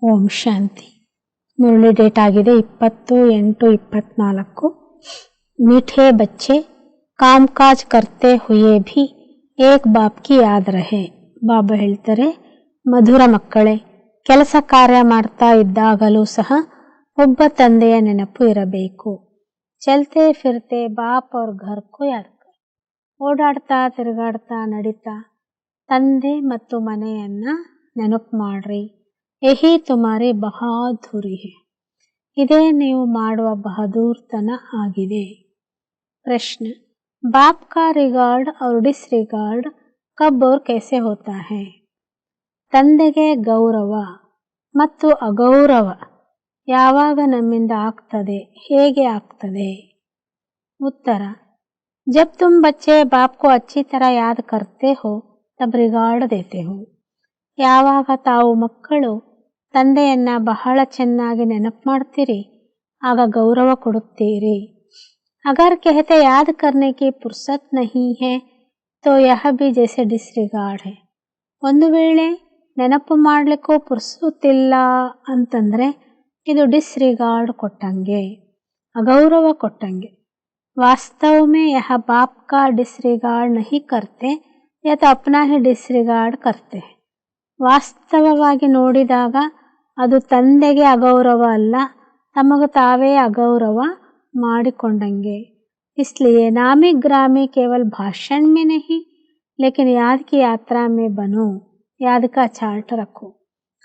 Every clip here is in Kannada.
ಓಂ ಶಾಂತಿ. ಮುರಳಿ ಡೇಟ್ ಆಗಿದೆ 20/8/24. मीठे बच्चे कामकाज करते हुए भी एक बाप की याद रहे. ಬಾಬಾ ಹೇಳ್ತಾರೆ, ಮಧುರ ಮಕ್ಕಳೇ, ಕೆಲಸ ಕಾರ್ಯ ಮಾಡ್ತಾ ಇದ್ದಾಗಲೂ ಸಹ ಒಬ್ಬ ತಂದೆಯ ನೆನಪು ಇರಬೇಕು. ಚಲ್ತೆ ಫಿರ್ತೆ ಬಾಪ್ ಅವ್ರ ಘರ್ ಕೋ ಯಾದ್ ಕರ್. ಓಡಾಡ್ತಾ ತಿರುಗಾಡ್ತಾ ನಡೀತಾ ತಂದೆ ಮತ್ತು ಮನೆಯನ್ನ ನೆನಪು ಮಾಡ್ರಿ. ಯಹಿ ತುಮಾರಿ ಬಹಾದುರಿ ಹೇ. ಇದೇ ನೀವು ಮಾಡುವ ಬಹದೂರ್ತನ ಆಗಿದೆ. ಪ್ರಶ್ನೆ, ಬಾಪ್ ಕಾ ರಿಗಾರ್ಡ್ और डिसरिगार्ड कब और कैसे होता है? ತಂದೆಗೆ ಗೌರವ ಮತ್ತು ಅಗೌರವ ಯಾವಾಗ ನಮ್ಮಿಂದ ಆಗ್ತದೆ, ಹೇಗೆ ಆಗ್ತದೆ? ಉತ್ತರ, जब तुम बच्चे बाप को अच्छी तरह याद करते हो तब रिगार्ड देते हो. ಯಾವಾಗ ತಾವು ಮಕ್ಕಳು ತಂದೆಯನ್ನ ಬಹಳ ಚೆನ್ನಾಗಿ ನೆನಪು ಮಾಡ್ತೀರಿ, ಆಗ ಗೌರವ ಕೊಡುತ್ತೀರಿ. अगर कहते याद करने की फुर्सत नहीं है तो यह भी जैसे डिसरिगार्ड है. ಒಂದು ವೇಳೆ ನೆನಪು ಮಾಡಲಿಕ್ಕೂ ಪುರ್ಸೊತ್ತಿಲ್ಲ ಅಂತಂದರೆ ಇದು ಡಿಸ್ರಿಗಾರ್ಡ್ ಕೊಟ್ಟಂಗೆ, ಅಗೌರವ ಕೊಟ್ಟಂಗೆ. वास्तव में यह बाप का डिसरिगार्ड नहीं करते या तो अपना ही डिसरिगार्ड करते हैं. ವಾಸ್ತವವಾಗಿ ನೋಡಿದಾಗ ಅದು ತಂದೆಗೆ ಅಗೌರವ ಅಲ್ಲ, ತಮಗೆ ತಾವೇ ಅಗೌರವ ಮಾಡಿಕೊಂಡಂಗೆ. इसलिए नामी ग्रामी केवल भाषण में नहीं लेकिन याद की यात्रा में बनो, याद का ಚಾರ್ಟ್ ರಖೋ.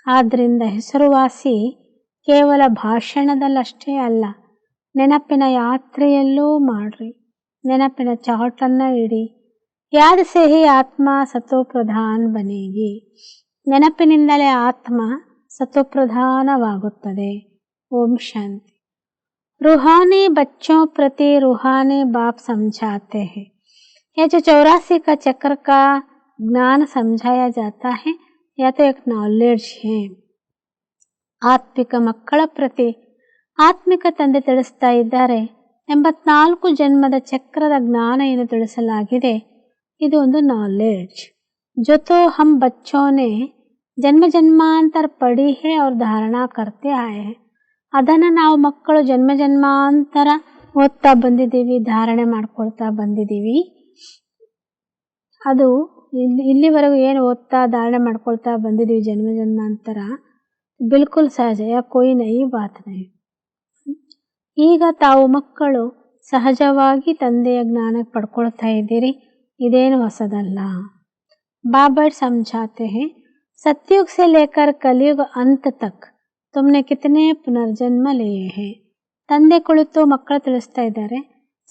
ಆದ್ದರಿಂದ ಹೆಸರುವಾಸಿ ಕೇವಲ ಭಾಷಣದಲ್ಲಷ್ಟೇ ಅಲ್ಲ, ನೆನಪಿನ ಯಾತ್ರೆಯಲ್ಲೂ ಮಾಡ್ರಿ. ನೆನಪಿನ ಚಾರ್ಟನ್ನು ಇಡಿ. ಯಾದ ಸೇ ಹಿ ಆತ್ಮ ಸತೋಪ್ರಧಾನ್ ಬನೇಗಿ. ನೆನಪಿನಿಂದಲೇ ಆತ್ಮ ಸತೋಪ್ರಧಾನವಾಗುತ್ತದೆ. ಓಂ ಶಾಂತಿ. रूहानी बच्चों प्रति रूहानी बाप समझाते हैं. यह जो 84 का चक्र का ज्ञान समझाया जाता है या तो एक नॉलेज है. ಆತ್ಮಿಕ ಮಕ್ಕಳ ಪ್ರತಿ ಆತ್ಮಿಕ ತಂದೆ ತಿಳಿಸ್ತಾ ಇದ್ದಾರೆ. 84 ಜನ್ಮದ ಚಕ್ರದ ಜ್ಞಾನ ಏನು ತಿಳಿಸಲಾಗಿದೆ, ಇದು ಒಂದು ನಾಲೆಡ್ಜ್. जो तो हम बच्चों ने जन्म जन्मांतर पढ़ी है और धारणा करते आए हैं. ಅದನ್ನು ನಾವು ಮಕ್ಕಳು ಜನ್ಮ ಜನ್ಮಾಂತರ ಓದ್ತಾ ಬಂದಿದ್ದೀವಿ, ಧಾರಣೆ ಮಾಡ್ಕೊಳ್ತಾ ಬಂದಿದ್ದೀವಿ. ಅದು ಇಲ್ಲಿವರೆಗೂ ಏನು ಓದ್ತಾ ಧಾರಣೆ ಮಾಡ್ಕೊಳ್ತಾ ಬಂದಿದ್ದೀವಿ ಜನ್ಮ ಜನ್ಮಾಂತರ, ಬಿಲ್ಕುಲ್ ಸಹಜ, ಯಾ ಕೋಯಿ ನಯಿ ಬಾತ್ ನಹಿ. ಈಗ ತಾವು ಮಕ್ಕಳು ಸಹಜವಾಗಿ ತಂದೆಯ ಜ್ಞಾನ ಪಡ್ಕೊಳ್ತಾ ಇದ್ದೀರಿ, ಇದೇನು ಹೊಸದಲ್ಲ. ಬಾಬಾ ಸಮझाते हैं, सतयुग से लेकर कलयुग अंत तक ತುಮ್ನೆ ಕಿತನೆ ಪುನರ್ಜನ್ಮ ಲಿಯೇ ಹೇ. ತಂದೆ ಕುಳಿತು ಮಕ್ಕಳು ತಿಳಿಸ್ತಾ ಇದ್ದಾರೆ,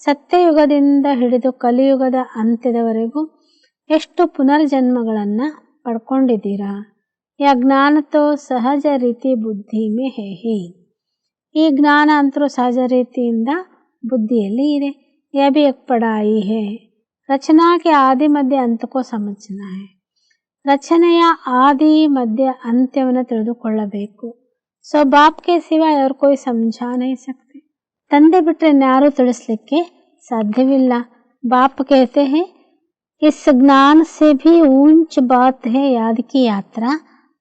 ಸತ್ಯಯುಗದಿಂದ ಹಿಡಿದು ಕಲಿಯುಗದ ಅಂತ್ಯದವರೆಗೂ ಎಷ್ಟು ಪುನರ್ಜನ್ಮಗಳನ್ನು ಪಡ್ಕೊಂಡಿದ್ದೀರಾ. ಯಾ ಜ್ಞಾನ ತೋ ಸಹಜ ರೀತಿ ಬುದ್ಧಿ ಮೇ ಹೇ ಹಿ. ಈ ಜ್ಞಾನ ಅಂತರೂ ಸಹಜ ರೀತಿಯಿಂದ ಬುದ್ಧಿಯಲ್ಲಿ ಇದೆ. ಯಾ ಭಿ ಏಕ್ ಪಢಾಯಿ ಹೇ. ರಚನಾ ಕೆ ಆದಿ ಮಧ್ಯ ಅಂತಕೋ ಸಮಜ್ನಾ ಹೇ. ರಚನೆಯ ಆದಿ ಮಧ್ಯ ಅಂತ್ಯವನ್ನು ತಿಳಿದುಕೊಳ್ಳಬೇಕು. सो बाप के सिवा और कोई समझा नहीं सकते. ತಂದೆ ಬಿಟ್ಟರೆ ಇನ್ಯಾರೂ ತಿಳಿಸ್ಲಿಕ್ಕೆ ಸಾಧ್ಯವಿಲ್ಲ. बाप कहते हैं, इस ज्ञान से भी ऊंच बात है याद की यात्रा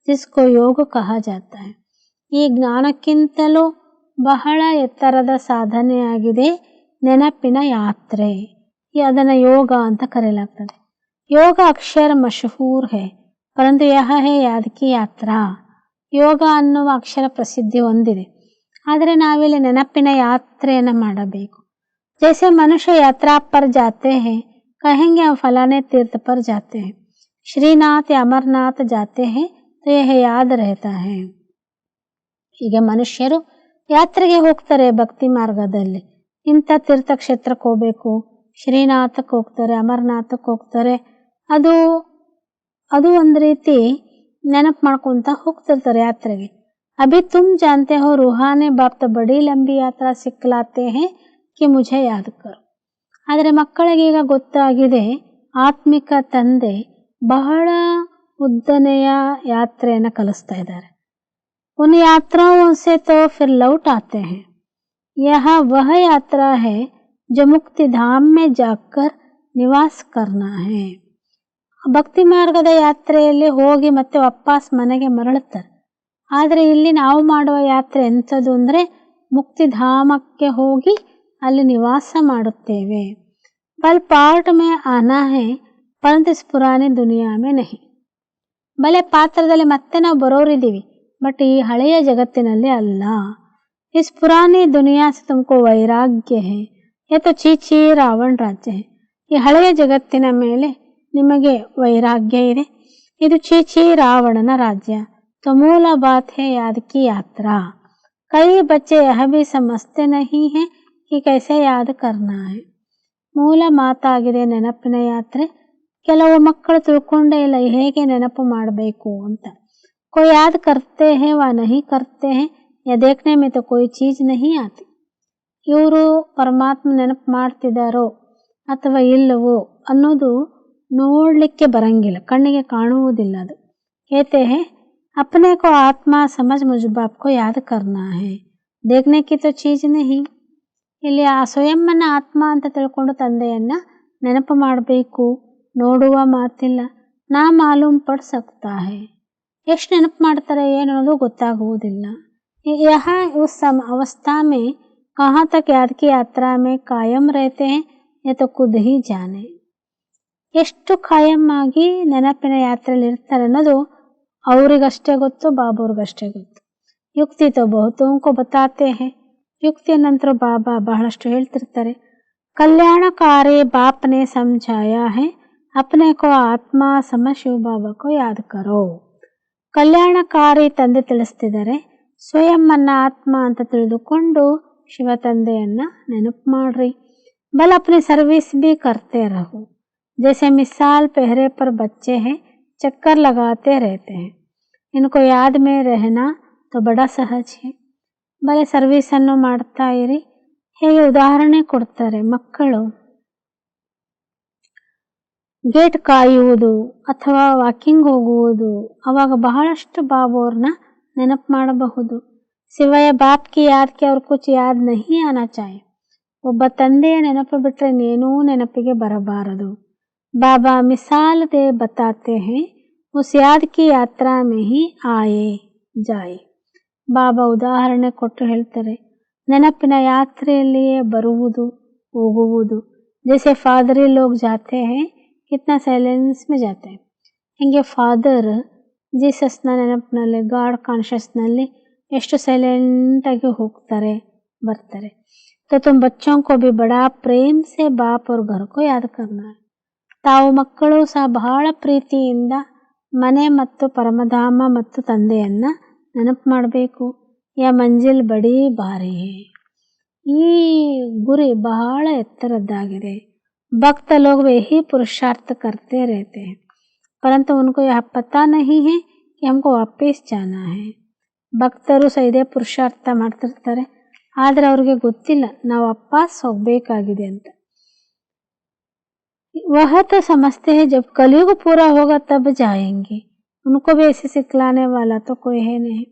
जिसको योग कहा जाता है. ಈ ಜ್ಞಾನಕ್ಕಿಂತಲೂ ಬಹಳ ಎತ್ತರದ ಸಾಧನೆಯಾಗಿದೆ ನೆನಪಿನ ಯಾತ್ರೆ. ಅದನ್ನು ಯೋಗ ಅಂತ ಕರೆಯಲಾಗ್ತದೆ. ಯೋಗ ಅಕ್ಷರ ಮಶಹೂರ್ ಹೇ ಪರಂತು ಯಹ ಹೇ ಯಾದ್ ಕಿ ಯಾತ್ರಾ. ಯೋಗ ಅನ್ನುವ ಅಕ್ಷರ ಪ್ರಸಿದ್ಧಿ ಹೊಂದಿದೆ, ಆದರೆ ನಾವಿಲ್ಲಿ ನೆನಪಿನ ಯಾತ್ರೆಯನ್ನು ಮಾಡಬೇಕು. ಜೈಸೆ ಮನುಷ್ಯ ಯಾತ್ರಾ ಪರ್ ಜಾತೆ ಹೇ, ಕಹೆಂಗೆ हम फलाने तीर्थ पर जाते हैं, श्रीनाथ या अमरनाथ जाते हैं तो यह याद रहता है. ಹೀಗೆ ಮನುಷ್ಯರು ಯಾತ್ರೆಗೆ ಹೋಗ್ತಾರೆ ಭಕ್ತಿ ಮಾರ್ಗದಲ್ಲಿ. ಇಂಥ ತೀರ್ಥಕ್ಷೇತ್ರಕ್ಕೆ ಹೋಗಬೇಕು, ಶ್ರೀನಾಥಕ್ಕೆ ಹೋಗ್ತಾರೆ, ಅಮರನಾಥಕ್ಕೆ ಹೋಗ್ತಾರೆ. ಅದು ಒಂದು ರೀತಿ ನೆನಪು ಮಾಡ್ಕೊತ ಹೋಗ್ತಿರ್ತಾರೆ ಯಾತ್ರೆಗೆ. ಅಭಿ ತುಮ್ ಜಾನ್ತೆ ಹೋ ರೂಹಾನಿ ಬಾಪ್ ತ ಬಡಿ ಲಂಬಿ ಯಾತ್ರಾ ಸಿಕ್ಲಾತೆ ಹೇ ಕಿ ಮುझे ಯಾದ್ ಕರೋ. ಆದರೆ ಮಕ್ಕಳಿಗೆ ಈಗ ಗೊತ್ತಾಗಿದೆ, ಆತ್ಮಿಕ ತಂದೆ ಬಹಳ ಉದ್ದನೆಯ ಯಾತ್ರೆಯನ್ನು ಕಲಿಸ್ತಾ ಇದ್ದಾರೆ. ಉನ್ ಯಾತ್ರಾओं से तो फिर लौट आते हैं. यह वह यात्रा है जो मुक्ति धाम में जाकर निवास करना है. ಭಕ್ತಿ ಮಾರ್ಗದ ಯಾತ್ರೆಯಲ್ಲಿ ಹೋಗಿ ಮತ್ತೆ ವಾಪಸ್ ಮನೆಗೆ ಮರಳುತ್ತಾರೆ. ಆದರೆ ಇಲ್ಲಿ ನಾವು ಮಾಡುವ ಯಾತ್ರೆ ಎಂಥದ್ದು ಅಂದರೆ ಮುಕ್ತಿಧಾಮಕ್ಕೆ ಹೋಗಿ ಅಲ್ಲಿ ನಿವಾಸ ಮಾಡುತ್ತೇವೆ. ಬಲ್ part May Ana high ಪರಂತು is ಪುರಾನಿ ದುನಿಯಾ ಮೇ ನಹಿ. ಬಲೆ ಪಾತ್ರದಲ್ಲಿ ಮತ್ತೆ ನಾವು ಬರೋರಿದ್ದೀವಿ, ಬಟ್ ಈ ಹಳೆಯ ಜಗತ್ತಿನಲ್ಲಿ ಅಲ್ಲ. ಇಸ್ ಪುರಾನಿ ದುನಿಯಾ ಸೆ ತುಮಕೋ ವೈರಾಗ್ಯ ಹೈ, ಯಾ ತೋ ಚೀಚಿ ರಾವಣ ರಾಜ್ಯ ಹೈ. ಈ ಹಳೆಯ ಜಗತ್ತಿನ ಮೇಲೆ ನಿಮಗೆ ವೈರಾಗ್ಯ ಇದೆ, ಇದು ಚೀಚಿ ರಾವಣನ ರಾಜ್ಯ. तो मूल बात है याद की यात्रा. कई बच्चे यह भी समझते नहीं हैं कि कैसे याद करना है. ಮೂಲ ಮಾತಾಗಿದೆ ನೆನಪಿನ ಯಾತ್ರೆ. ಕೆಲವು ಮಕ್ಕಳು ತಿಳ್ಕೊಂಡೇ ಇಲ್ಲ ಹೇಗೆ ನೆನಪು ಮಾಡಬೇಕು ಅಂತ. कोई याद करते हैं व नहीं करते हैं, या देखने में तो कोई चीज नहीं आती. ಇವರು ಪರಮಾತ್ಮ ನೆನಪು ಮಾಡ್ತಿದ್ದಾರೋ ಅಥವಾ ಇಲ್ಲವೋ ಅನ್ನೋದು ನೋಡಲಿಕ್ಕೆ ಬರಂಗಿಲ್ಲ, ಕಣ್ಣಿಗೆ ಕಾಣುವುದಿಲ್ಲ. ಅದು कहते हैं अपने को आत्मा समझ मुझ बाप को याद करना है, देखने की तो चीज नहीं. ಇಲ್ಲಿ ಆ ಸ್ವಯಂನ ಆತ್ಮ ಅಂತ ತಿಳ್ಕೊಂಡು ತಂದೆಯನ್ನ ನೆನಪು ಮಾಡಬೇಕು, ನೋಡುವ ಮಾತಿಲ್ಲ. ನಾ ಮಾಲೂಮ್ ಪಡ್ ಸಕ್ತಾ ಹೈ, ಎಷ್ಟು ನೆನಪು ಮಾಡ್ತಾರೆ ಏನು ಅನ್ನೋದು ಗೊತ್ತಾಗುವುದಿಲ್ಲ. ಯಹ ಉಸ್ ಅವಸ್ಥಾ ಮೇ ಕಹಾ ತಕ್ ಯಾದ್ ಕಿ ಯಾತ್ರಾ ಮೇ ಕಾಯಂ रहते हैं या तो खुद ही जाने. ಎಷ್ಟು ಕಾಯಂ ಆಗಿ ನೆನಪಿನ ಯಾತ್ರೆಯಲ್ಲಿ ಇರ್ತಾರೆ ಅನ್ನೋದು ಅವರಿಗಷ್ಟೇ ಗೊತ್ತು, ಬಾಬವ್ರಿಗಷ್ಟೇ ಗೊತ್ತು. ಯುಕ್ತಿ ತೋ ಬಹುತೋಂಕೋ ಬತಾತೆ ಹೈ, ಯುಕ್ತಿಯ ನಂತರ ಬಾಬಾ ಬಹಳಷ್ಟು ಹೇಳ್ತಿರ್ತಾರೆ. ಕಲ್ಯಾಣಕಾರಿ ಬಾಪ್ನೆ ಸಮझाया है, अपने को ಆತ್ಮ ಸಮझ ಶಿವ ಬಾಬಾ ಕೋ ಯಾದ್ ಕರೋ. ಕಲ್ಯಾಣಕಾರಿ ತಂದೆ ತಿಳಿಸ್ತಿದ್ದಾರೆ, ಸ್ವಯಂನ ಆತ್ಮ ಅಂತ ತಿಳಿದುಕೊಂಡು ಶಿವ ತಂದೆಯನ್ನ ನೆನಪು ಮಾಡ್ರಿ. ಬಲ್ ಅಪ್ನಿ ಸರ್ವಿಸ್ ಬಿ ಕರ್ತೆ ರಹೋ. जैसे मिसाल पहरे पर बच्चे हैं, चक्कर लगाते रहते हैं, इनको याद में रहना तो बड़ा सहज है. ಬಲೆ ಸರ್ವಿಸನ್ನು ಮಾಡ್ತಾ ಇರಿ. ಹೇಗೆ ಉದಾಹರಣೆ ಕೊಡ್ತಾರೆ, ಮಕ್ಕಳು ಗೇಟ್ ಕಾಯುವುದು ಅಥವಾ ವಾಕಿಂಗ್ ಹೋಗುವುದು, ಅವಾಗ ಬಹಳಷ್ಟು ಬಾಬೋರ್ನ ನೆನಪು ಮಾಡಬಹುದು. ಸಿವಾಯ ಬಾಪ್ ಕಿ ಯಾದ್ ಕೆ ಅವ್ರ ಕುಚ್ ಯಾದ್ ನಹಿ ಆನಾ ಚಾಹೆ. ಒಬ್ಬ ತಂದೆಯ ನೆನಪು ಬಿಟ್ಟರೆ ಇನ್ನೇನೂ ನೆನಪಿಗೆ ಬರಬಾರದು. बाबा मिसाल दे बताते हैं, उस याद की यात्रा में ही आए जाए. ಬಾಬಾ ಉದಾಹರಣೆ ಕೊಟ್ಟು ಹೇಳ್ತಾರೆ, ನೆನಪಿನ ಯಾತ್ರೆಯಲ್ಲಿಯೇ ಬರುವುದು ಹೋಗುವುದು. ಜೈಸೆ ಫಾದರಿ ಲೋಗ್ ಜಾತೆ ಹೈ, ಕಿತ್ನಾ ಸೈಲೆನ್ಸ್ ಮೇ ಜಾತೆ ಹೈ. ಹೀಗೆ ಫಾದರ್ ಜೀಸಸ್ನ ನೆನಪಿನಲ್ಲಿ, ಗಾಡ್ ಕಾನ್ಷಿಯಸ್ನಲ್ಲಿ ಎಷ್ಟು ಸೈಲೆಂಟಾಗಿ ಹೋಗ್ತಾರೆ ಬರ್ತಾರೆ. तो तुम बच्चों को भी बड़ा प्रेम से बाप और घर को याद करना है. ತಾವು ಮಕ್ಕಳು ಸಹ ಬಹಳ ಪ್ರೀತಿಯಿಂದ ಮನೆ ಮತ್ತು ಪರಮಧಾಮ ಮತ್ತು ತಂದೆಯನ್ನ ನೆನಪು ಮಾಡಬೇಕು. ಯಾ ಮಂಜಿಲ್ ಬಡಿ ಭಾರಿ ಹೈ, ಈ ಗುರಿ ಬಹಳ ಎತ್ತರದ್ದಾಗಿದೆ. ಭಕ್ತ ಲೋಗ್ ಯಹಿ ಪುರುಷಾರ್ಥ ಕರ್ತೆ रहते हैं, परंतु उनको यह पता नहीं है कि हमको वापस जाना है. ಭಕ್ತರು ಸಹ ಇದೇ ಪುರುಷಾರ್ಥ ಮಾಡ್ತಿರ್ತಾರೆ, ಆದರೆ ಅವ್ರಿಗೆ ಗೊತ್ತಿಲ್ಲ ನಾವು ವಾಪಸ್ ಹೋಗಬೇಕಾಗಿದೆ ಅಂತ. वह तो समझते हैं जब कलयुग पूरा होगा तब जाएंगे, उनको भी ऐसे सिखलाने वाला तो कोई है नहीं.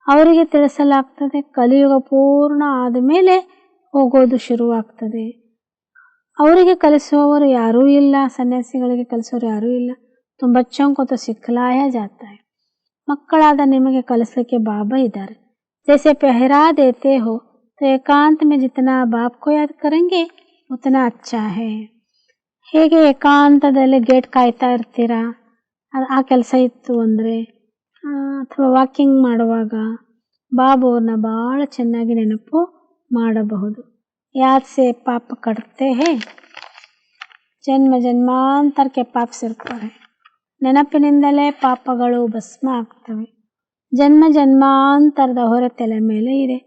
ಅವರಿಗೆ ತಿಳಿಸಲಾಗ್ತದೆ ಕಲಿಯುಗ ಪೂರ್ಣ ಆದಮೇಲೆ ಹೋಗೋದು ಶುರುವಾಗ್ತದೆ. ಅವರಿಗೆ ಕಲಿಸುವವರು ಯಾರೂ ಇಲ್ಲ, ಸನ್ಯಾಸಿಗಳಿಗೆ ಕಲಿಸೋರು ಯಾರೂ ಇಲ್ಲ. तुम बच्चों को तो सिखलाया जाता है, ಮಕ್ಕಳಾದ ನಿಮಗೆ ಕಲಿಸಲಿಕ್ಕೆ ಬಾಬಾ ಇದ್ದಾರೆ. जैसे पहरा देते हो तो एकांत में जितना बाप को याद करेंगे उतना अच्छा है. ಹೇಗೆ ಏಕಾಂತದಲ್ಲಿ ಗೇಟ್ ಕಾಯ್ತಾ ಇರ್ತೀರಾ, ಆ ಕೆಲಸ ಇತ್ತು ಅಂದರೆ, ಅಥವಾ ವಾಕಿಂಗ್ ಮಾಡುವಾಗ ಬಾಬೋರ್ನ ಭಾಳ ಚೆನ್ನಾಗಿ ನೆನಪು ಮಾಡಬಹುದು. ಯಾದ್ ಸೆ ಪಾಪ ಕಟ್ತೆ ಹೇ, ಜನ್ಮ ಜನ್ಮಾಂತರಕ್ಕೆ ಪಾಪ ಸೇರ್ತಾರೆ. ನೆನಪಿನಿಂದಲೇ ಪಾಪಗಳು ಭಸ್ಮ ಆಗ್ತವೆ. ಜನ್ಮ ಜನ್ಮಾಂತರದ ಹೊರೆ ತಲೆ ಮೇಲೆ ಇದೆ.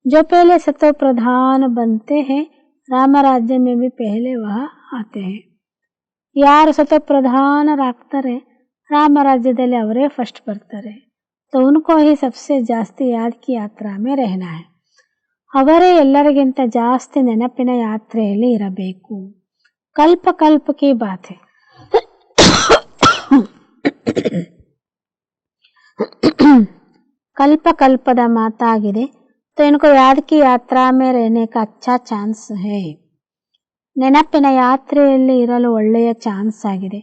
ಜೋ ಪಹಲೆ ಸತೋ ಪ್ರಧಾನ ಬಂತೆ ಹೇ, ರಾಮರಾಜ್ಯ ಮೇ ಭಿ ಪಹಲೆ ವಹ ಆತೆ ಹೇ. ಯಾರು ಸತ ಪ್ರಧಾನರಾಗ್ತಾರೆ ರಾಮರಾಜ್ಯದಲ್ಲಿ ಅವರೇ ಫಸ್ಟ್ ಬರ್ತಾರೆ. तो उनको ही सबसे ಜಾಸ್ತಿ ಯಾದ್ ಕಿ ಯಾತ್ರಾ ಮೇ रहना है. ಅವರೇ ಎಲ್ಲರಿಗಿಂತ ಜಾಸ್ತಿ ನೆನಪಿನ ಯಾತ್ರೆಯಲ್ಲಿ ಇರಬೇಕು. ಕಲ್ಪ ಕಲ್ಪ ಕಿ ಬಾತ್ ಹೈ. ಕಲ್ಪ ಕಲ್ಪದ ಮಾತಾಗಿದೆ. तो इनको याद की यात्रा में रहने का अच्छा चांस है. ನೆನಪಿನ ಯಾತ್ರೆಯಲ್ಲಿ ಇರಲು ಒಳ್ಳೆಯ ಚಾನ್ಸ್ ಆಗಿದೆ.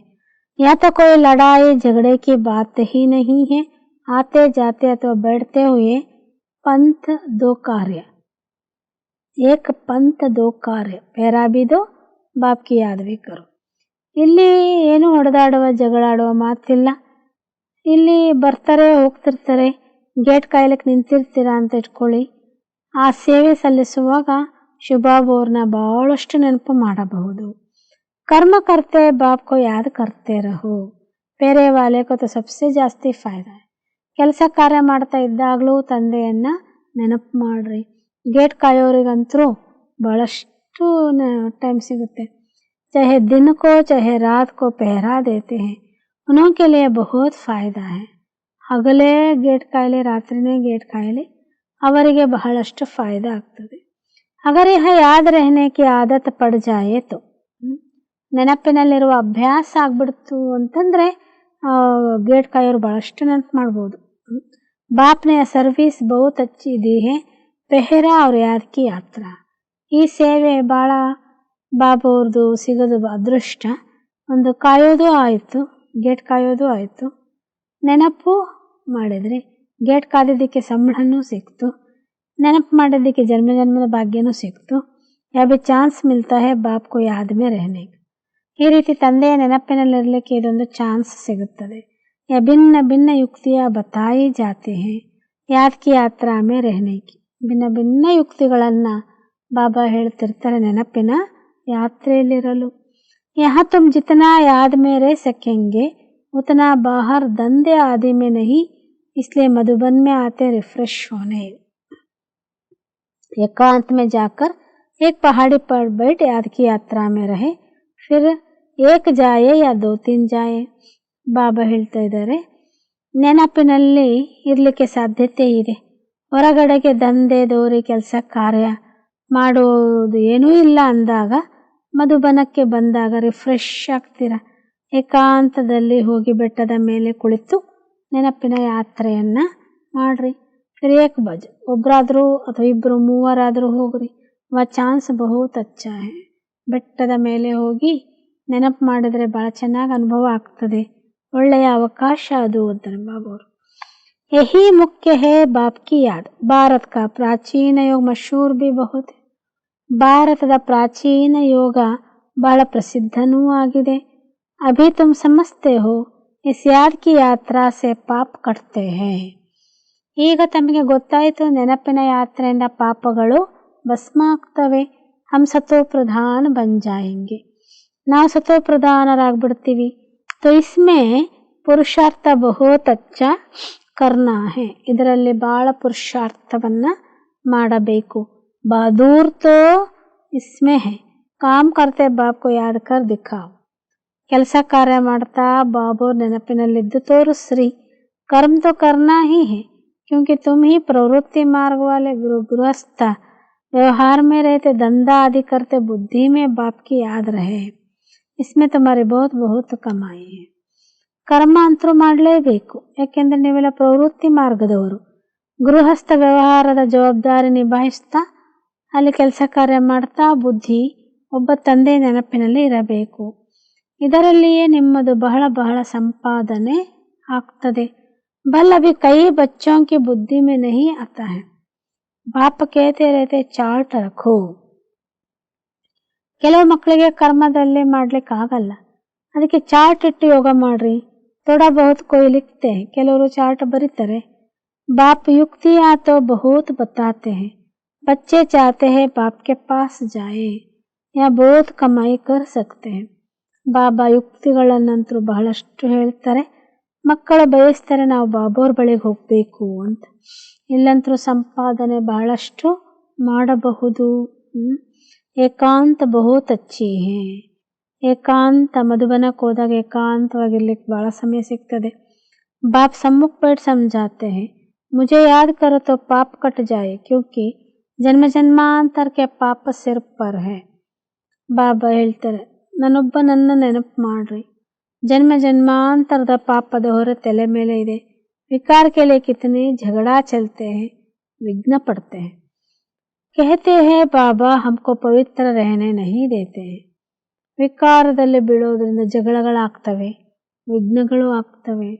ಯಾ ತೋ ಕೋಯಿ ಲಡಾಯಿ ಝಗಡೆ ಕಿ ಬಾತ್ ಹಿ ನಹಿ ಹೈ, आते जाते अथवा बैठते हुए पंथ दो कार्य, एक पंथ दो कार्ಯ, पैरा भी दो बाप की याद भी करो. ಇಲ್ಲಿ ಏನು ಹೊಡೆದಾಡುವ ಜಗಳಾಡುವ ಮಾತಿಲ್ಲ. ಇಲ್ಲಿ ಬರ್ತಾರೆ ಹೋಗ್ತಿರ್ತಾರೆ, ಗೇಟ್ ಕಾಯ್ಲಿಕ್ಕೆ ನಿಂತಿರ್ತೀರಾ ಅಂತ ಇಟ್ಕೊಳ್ಳಿ. ಆ ಸೇವೆ ಸಲ್ಲಿಸುವಾಗ ಶುಭಾಬ್ ಅವ್ರನ್ನ ಬಹಳಷ್ಟು ನೆನಪು ಮಾಡಬಹುದು. कर्म करते बाप को याद करते रहो, ಬೇರೆ ವಾಲೆ ಕೋ ತೋ ಸಬ್ಸೆ ಜಾಸ್ತಿ ಫಾಯ್ದಾ है. ಕೆಲಸ ಕಾರ್ಯ ಮಾಡ್ತಾ ಇದ್ದಾಗಲೂ ತಂದೆಯನ್ನ ನೆನಪು ಮಾಡ್ರಿ. ಗೇಟ್ ಕಾಯೋರಿಗಂತರೂ ಬಹಳಷ್ಟು ಟೈಮ್ ಸಿಗುತ್ತೆ. चाहे दिन को चाहे रात को पहरा देते हैं, उन्हों के लिए बहुत फायदा है. ಹಗಲೇ ಗೇಟ್ ಕಾಯಲಿ ರಾತ್ರಿನೇ ಗೇಟ್ ಕಾಯಲಿ ಅವರಿಗೆ ಬಹಳಷ್ಟು ಫಾಯ್ದಾ ಆಗ್ತದೆ. ಅಗರ್ ಯಹ ಯಾದ್ ರಹನೆ ಕಿ ಆದತ್ ಪಡ್ ಜಾಯೆ ತೋ, ನೆನಪಿನಲ್ಲಿರುವ ಅಭ್ಯಾಸ ಆಗ್ಬಿಡ್ತು ಅಂತಂದರೆ ಗೇಟ್ ಕಾಯೋರು ಭಾಳಷ್ಟು ನೆನಪು ಮಾಡ್ಬೋದು. ಬಾಪ್ನೆ ಸರ್ವಿಸ್ ಬಹುತ್ ಅಚ್ಚಿ ದಿ ಹೇ, ಪೆಹರಾ ಅವ್ರ ಯಾದ್ ಕಿ ಯಾತ್ರಾ. ಈ ಸೇವೆ ಭಾಳ ಬಾಬಾ ಅವ್ರದ್ದು ಸಿಗೋದು ಅದೃಷ್ಟ. ಒಂದು ಕಾಯೋದು ಆಯಿತು, ಗೇಟ್ ಕಾಯೋದು ಆಯಿತು, ನೆನಪು ಮಾಡಿದ್ರಿ, ಗೇಟ್ ಕಾದಿದ್ದಕ್ಕೆ ಸಂಬಳನೂ ಸಿಕ್ತು, ನೆನಪು ಮಾಡಿದ್ದಕ್ಕೆ ಜನ್ಮ ಜನ್ಮದ ಭಾಗ್ಯನೂ ಸಿಕ್ತು. ಯಾವ ಚಾನ್ಸ್ ಮಿಲ್ತಾ ಹೇ ಬಾಪ್ ಕೋ ಯಾದ್ ಮೇ ರಹನೆ. ಈ ರೀತಿ ತಂದೆಯ ನೆನಪಿನಲ್ಲಿರಲಿಕ್ಕೆ ಇದೊಂದು ಚಾನ್ಸ್ ಸಿಗುತ್ತದೆ. ಯಾ ಭಿನ್ನ ಭಿನ್ನ ಯುಕ್ತಿಯ ಬತಾಯಿ ಜಾತಿ ಹೇ ಯಾದ್ ಕಿ ಯಾತ್ರಾ ಮೇ ರಹನೆ ಕಿ. ಭಿನ್ನ ಭಿನ್ನ ಯುಕ್ತಿಗಳನ್ನು ಬಾಬಾ ಹೇಳ್ತಿರ್ತಾರೆ ನೆನಪಿನ ಯಾತ್ರೆಯಲ್ಲಿರಲು. ಯಹ ತುಮ್ ಜಿತನಾ ಯಾದ್ ಮೇ ರಹ ಸಕೆಂಗೆ उतना बाहर धंधे आदि में नहीं, इसलिए मधुबन में आते रिफ्रेश होने. एकांत में जाकर एक पहाड़ी पर बैठ याद की यात्रा में रहे, फिर एक जाए या दो तीन जाए. ಬಾಬಾ ಹೇಳ್ತಾ ಇದ್ದಾರೆ, ನೆನಪಿನಲ್ಲಿ ಇರಲಿಕ್ಕೆ ಸಾಧ್ಯತೆ ಇದೆ. ಹೊರಗಡೆಗೆ ದಂಧೆ ದೋರಿ ಕೆಲಸ ಕಾರ್ಯ ಮಾಡೋದು ಏನೂ ಇಲ್ಲ ಅಂದಾಗ, ಮಧುಬನಕ್ಕೆ ಬಂದಾಗ ರಿಫ್ರೆಶ್ ಆಗ್ತೀರ. ಏಕಾಂತದಲ್ಲಿ ಹೋಗಿ ಬೆಟ್ಟದ ಮೇಲೆ ಕುಳಿತು ನೆನಪಿನ ಯಾತ್ರೆಯನ್ನು ಮಾಡ್ರಿ. ಫಿರೇಕ್ ಬಜ್, ಒಬ್ಬರಾದರೂ ಅಥವಾ ಇಬ್ಬರು ಮೂವರಾದರೂ ಹೋಗ್ರಿ. ಚಾನ್ಸ್ ಬಹುತ್ ಅಚ್ಚಾ ಹೇ. ಬೆಟ್ಟದ ಮೇಲೆ ಹೋಗಿ ನೆನಪು ಮಾಡಿದರೆ ಭಾಳ ಚೆನ್ನಾಗಿ ಅನುಭವ ಆಗ್ತದೆ, ಒಳ್ಳೆಯ ಅವಕಾಶ ಅದು ಅಂತಾರೆ ಬಾಬಾವರು. ಯಹಿ ಮುಖ್ಯ ಹೇ ಬಾಪ್ ಕಿ ಯಾದ್. ಭಾರತ ಕಾ ಪ್ರಾಚೀನ ಯೋಗ ಮಶಹೂರ್ ಭಿ ಬಹುತ್. ಭಾರತದ ಪ್ರಾಚೀನ ಯೋಗ ಬಹಳ ಪ್ರಸಿದ್ಧನೂ ಆಗಿದೆ. अभी तुम समझते हो इस याद की यात्रा से पाप कटते हैं. ಈಗ ತಮಗೆ ಗೊತ್ತಾಯಿತು ನೆನಪಿನ ಯಾತ್ರೆಯಿಂದ ಪಾಪಗಳು ಭಸ್ಮ ಆಗ್ತವೆ. ಹಮ್ ಸತೋ ಪ್ರಧಾನ ಬನ್ ಜಾಯೆಂಗೆ, ನಾವು ಸತೋ ಪ್ರಧಾನರಾಗ್ಬಿಡ್ತೀವಿ. ತೋ ಇಸ್ಮೇ ಪುರುಷಾರ್ಥ ಬಹುತ್ ಅಚ್ಚಾ ಕರ್ನಾ ಹೇ. ಇದರಲ್ಲಿ ಭಾಳ ಪುರುಷಾರ್ಥವನ್ನು ಮಾಡಬೇಕು. ಬಹದೂರ್ ತೋ ಇಸ್ಮೇ ಹೇ, ಕಾಮ್ ಕರ್ತೆ ಬಾಪ್ ಕೋ ಯಾದ್ ಕರ್ ದಿಖಾವ್. ಕೆಲಸ ಕಾರ್ಯ ಮಾಡ್ತಾ ಬಾಬೋರ್ ನೆನಪಿನಲ್ಲಿದ್ದು ತೋರಿಸ್ರಿ. कर्म तो करना ही है, क्योंकि तुम ही प्रवृत्ति मार्ग वाले गृहस्थ व्यवहार में रहते, धंधा आदि करते, बुद्धि में बाप की याद रहे, इसमें तुम्हारी बहुत बहुत कमाई है. ಕರ್ಮ ಅಂತರೂ ಮಾಡಲೇಬೇಕು, ಯಾಕೆಂದರೆ ನೀವೆಲ್ಲ ಪ್ರವೃತ್ತಿ ಮಾರ್ಗದವರು. ಗೃಹಸ್ಥ ವ್ಯವಹಾರದ ಜವಾಬ್ದಾರಿ ನಿಭಾಯಿಸ್ತಾ ಅಲ್ಲಿ ಕೆಲಸ ಕಾರ್ಯ ಮಾಡ್ತಾ ಬುದ್ಧಿ ಒಬ್ಬ ತಂದೆ ನೆನಪಿನಲ್ಲಿ ಇರಬೇಕು. ಇದರಲ್ಲಿಯೇ ನಿಮ್ಮದು ಬಹಳ ಬಹಳ ಸಂಪಾದನೆ ಆಗ್ತದೆ. बल अभी कई बच्चों की बुद्धि में नहीं आता है. बाप कहते रहते चार्ट रखो. ಕೆಲವು ಮಕ್ಕಳಿಗೆ ಕರ್ಮದಲ್ಲಿ ಮಾಡ್ಲಿಕ್ಕೆ ಆಗಲ್ಲ, ಅದಕ್ಕೆ ಚಾರ್ಟ್ ಇಟ್ಟು ಯೋಗ ಮಾಡ್ರಿ. ಥೋಡಾ ಬಹುತ್ ಕೊಯ್ ಲಿಖತೆ ಹೈ, ಕೆಲವರು ಚಾರ್ಟ್ ಬರೀತಾರೆ. बाप युक्तियाँ तो बहुत बताते हैं, बच्चे चाहते हैं बाप के पास जाए या बहुत कमाई कर सकते हैं. ಬಾಬಾ ಯುಕ್ತಿಗಳನ್ನಂತರೂ ಬಹಳಷ್ಟು ಹೇಳ್ತಾರೆ. ಮಕ್ಕಳು ಬಯಸ್ತಾರೆ ನಾವು ಬಾಬೋರ್ ಬಳಿಗೆ ಹೋಗಬೇಕು ಅಂತ. ಇಲ್ಲಂತರೂ ಸಂಪಾದನೆ ಬಹಳಷ್ಟು ಮಾಡಬಹುದು. ಏಕಾಂತ ಬಹುತ್ ಅಚ್ಚಿ ಹೇ. ಏಕಾಂತ ಮಧುಬನಕ್ಕೆ ಹೋದಾಗ ಏಕಾಂತವಾಗಿರ್ಲಿಕ್ಕೆ ಭಾಳ ಸಮಯ ಸಿಗ್ತದೆ. ಬಾಪ್ ಸಮ್ಮುಖ बैठ समझाते हैं, मुझे याद करो तो पाप कट जाए, क्योंकि जन्म जन्मांतर के पाप सिर पर है. ಬಾಬಾ ಹೇಳ್ತಾರೆ, ನನ್ನೊಬ್ಬನನ್ನು ನೆನಪು ಮಾಡ್ರಿ, ಜನ್ಮ ಜನ್ಮಾಂತರದ ಪಾಪದ ಹೊರ ತಲೆ ಮೇಲೆ ಇದೆ. विकार के लिए कितने झगड़ा चलते हैं, विघ्न पड़ते हैं. कहते हैं बाबा हमको पवित्र रहने नहीं देते हैं. ವಿಕಾರದಲ್ಲಿ ಬೀಳೋದ್ರಿಂದ ಜಗಳಗಳಾಗ್ತವೆ, ವಿಘ್ನಗಳು ಆಗ್ತವೆ.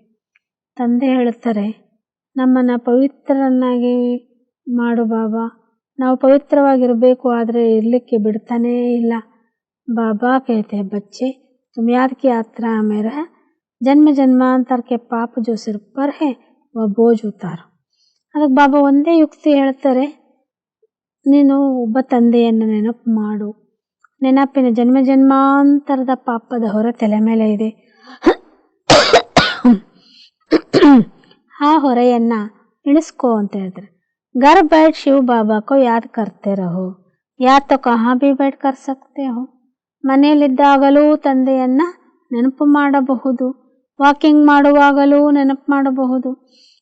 ತಂದೆ ಹೇಳ್ತಾರೆ ನಮ್ಮನ್ನು ಪವಿತ್ರರನ್ನಾಗಿ ಮಾಡು ಬಾಬಾ. ನಾವು ಪವಿತ್ರವಾಗಿರಬೇಕು, ಆದರೆ ಇರಲಿಕ್ಕೆ ಬಿಡ್ತಾನೇ ಇಲ್ಲ. बाबा कहते हैं, बच्चे तुम याद की यात्रा मेरा जन्म जन्मांतर के पाप जो सिर पर है वह बोझ उतारो. ಅದಕ್ಕೆ ಬಾಬಾ ಒಂದೇ ಯುಕ್ತಿ ಹೇಳ್ತಾರೆ, ನೀನು ಒಬ್ಬ ತಂದೆಯನ್ನು ನೆನಪು ಮಾಡು. ನೆನಪಿನ ಜನ್ಮ ಜನ್ಮಾಂತರದ ಪಾಪದ ಹೊರೆ ತಲೆ ಮೇಲೆ ಇದೆ. ಆ ಹೊರೆಯನ್ನು ಇಳಿಸ್ಕೋ ಅಂತ ಹೇಳ್ತಾರೆ. घर बैठ शिव बाबा को याद करते रहो, याद तो कहाँ भी बैठ कर सकते हो. ಮನೆಯಲ್ಲಿದ್ದಾಗಲೂ ತಂದೆಯನ್ನು ನೆನಪು ಮಾಡಬಹುದು, ವಾಕಿಂಗ್ ಮಾಡುವಾಗಲೂ ನೆನಪು ಮಾಡಬಹುದು.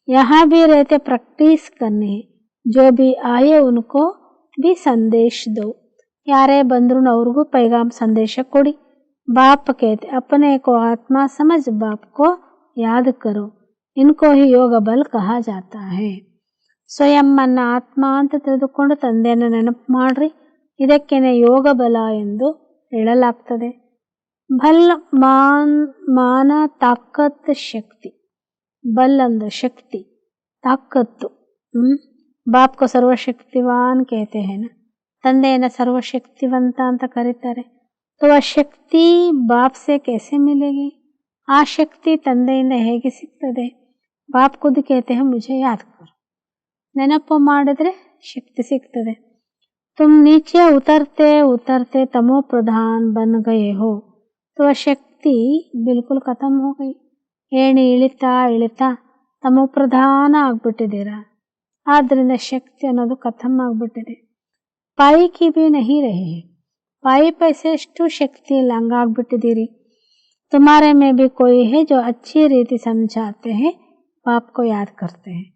यहाँ भी रहते प्रैक्टिस करनी है, जो भी आए उनको भी संदेश दो. ಯಾರೇ ಬಂದರೂ ಅವ್ರಿಗೂ पैगाम संदेश ಕೊಡಿ. बाप कहते अपने को आत्मा समझ बाप को याद करो, इनको ही ಯೋಗ ಬಲ್ कहा जाता है. ಸ್ವಯಂವನ್ನು ಆತ್ಮ ಅಂತ ತಿಳಿದುಕೊಂಡು ತಂದೆಯನ್ನು ನೆನಪು ಮಾಡ್ರಿ, ಇದಕ್ಕೇನೆ ಯೋಗ ಬಲ ಎಂದು ಹೇಳಲಾಗ್ತದೆ. ಬಲ್ ಮಾನ ತಾಕತ್ ಶಕ್ತಿ. ಬಲ್ ಅಂದ್ರೆ ಶಕ್ತಿ, ತಾಕತ್ತು. ಬಾಪ್ ಕೋ ಸರ್ವಶಕ್ತಿವಾನ್ कहते हैं ना, ತಂದೆಯನ್ನು ಸರ್ವಶಕ್ತಿವಂತ ಅಂತ ಕರೀತಾರೆ. तो ಆ ಶಕ್ತಿ ಬಾಪ್ ಸೆ कैसे मिलेगी, ಆ ಶಕ್ತಿ ತಂದೆಯಿಂದ ಹೇಗೆ ಸಿಗ್ತದೆ. ಬಾಪ್ ಖುದ್ कहते हैं मुझे याद करो, ನೆನಪು ಮಾಡಿದ್ರೆ ಶಕ್ತಿ ಸಿಗ್ತದೆ. तुम नीचे उतरते उतरते तमो प्रधान बन गए हो, तो ಶಕ್ತಿ ಬಿಲ್ಕುಲ್ ಖತಮ್ हो गई. ಏಣಿ ಇಳಿತಾ ಇಳಿತಾ ತಮೋ ಪ್ರಧಾನ ಆಗ್ಬಿಟ್ಟಿದ್ದೀರಾ, ಆದ್ದರಿಂದ ಶಕ್ತಿ ಅನ್ನೋದು ಖತಮ್ ಆಗ್ಬಿಟ್ಟಿದೆ. ಪಾಯಿ ಕಿ ಬಿ ನಹಿ ರಹಿ, ಪಾಯಿ ಪೈಸೆಷ್ಟು ಶಕ್ತಿ ಇಲ್ಲ, ಹಂಗಾಗ್ಬಿಟ್ಟಿದ್ದೀರಿ. तुम्हारे में भी कोई है जो अच्छी ರೀತಿ समझाते हैं, ಬಾಪ್ ಕೋ ಯಾದ್ करते हैं.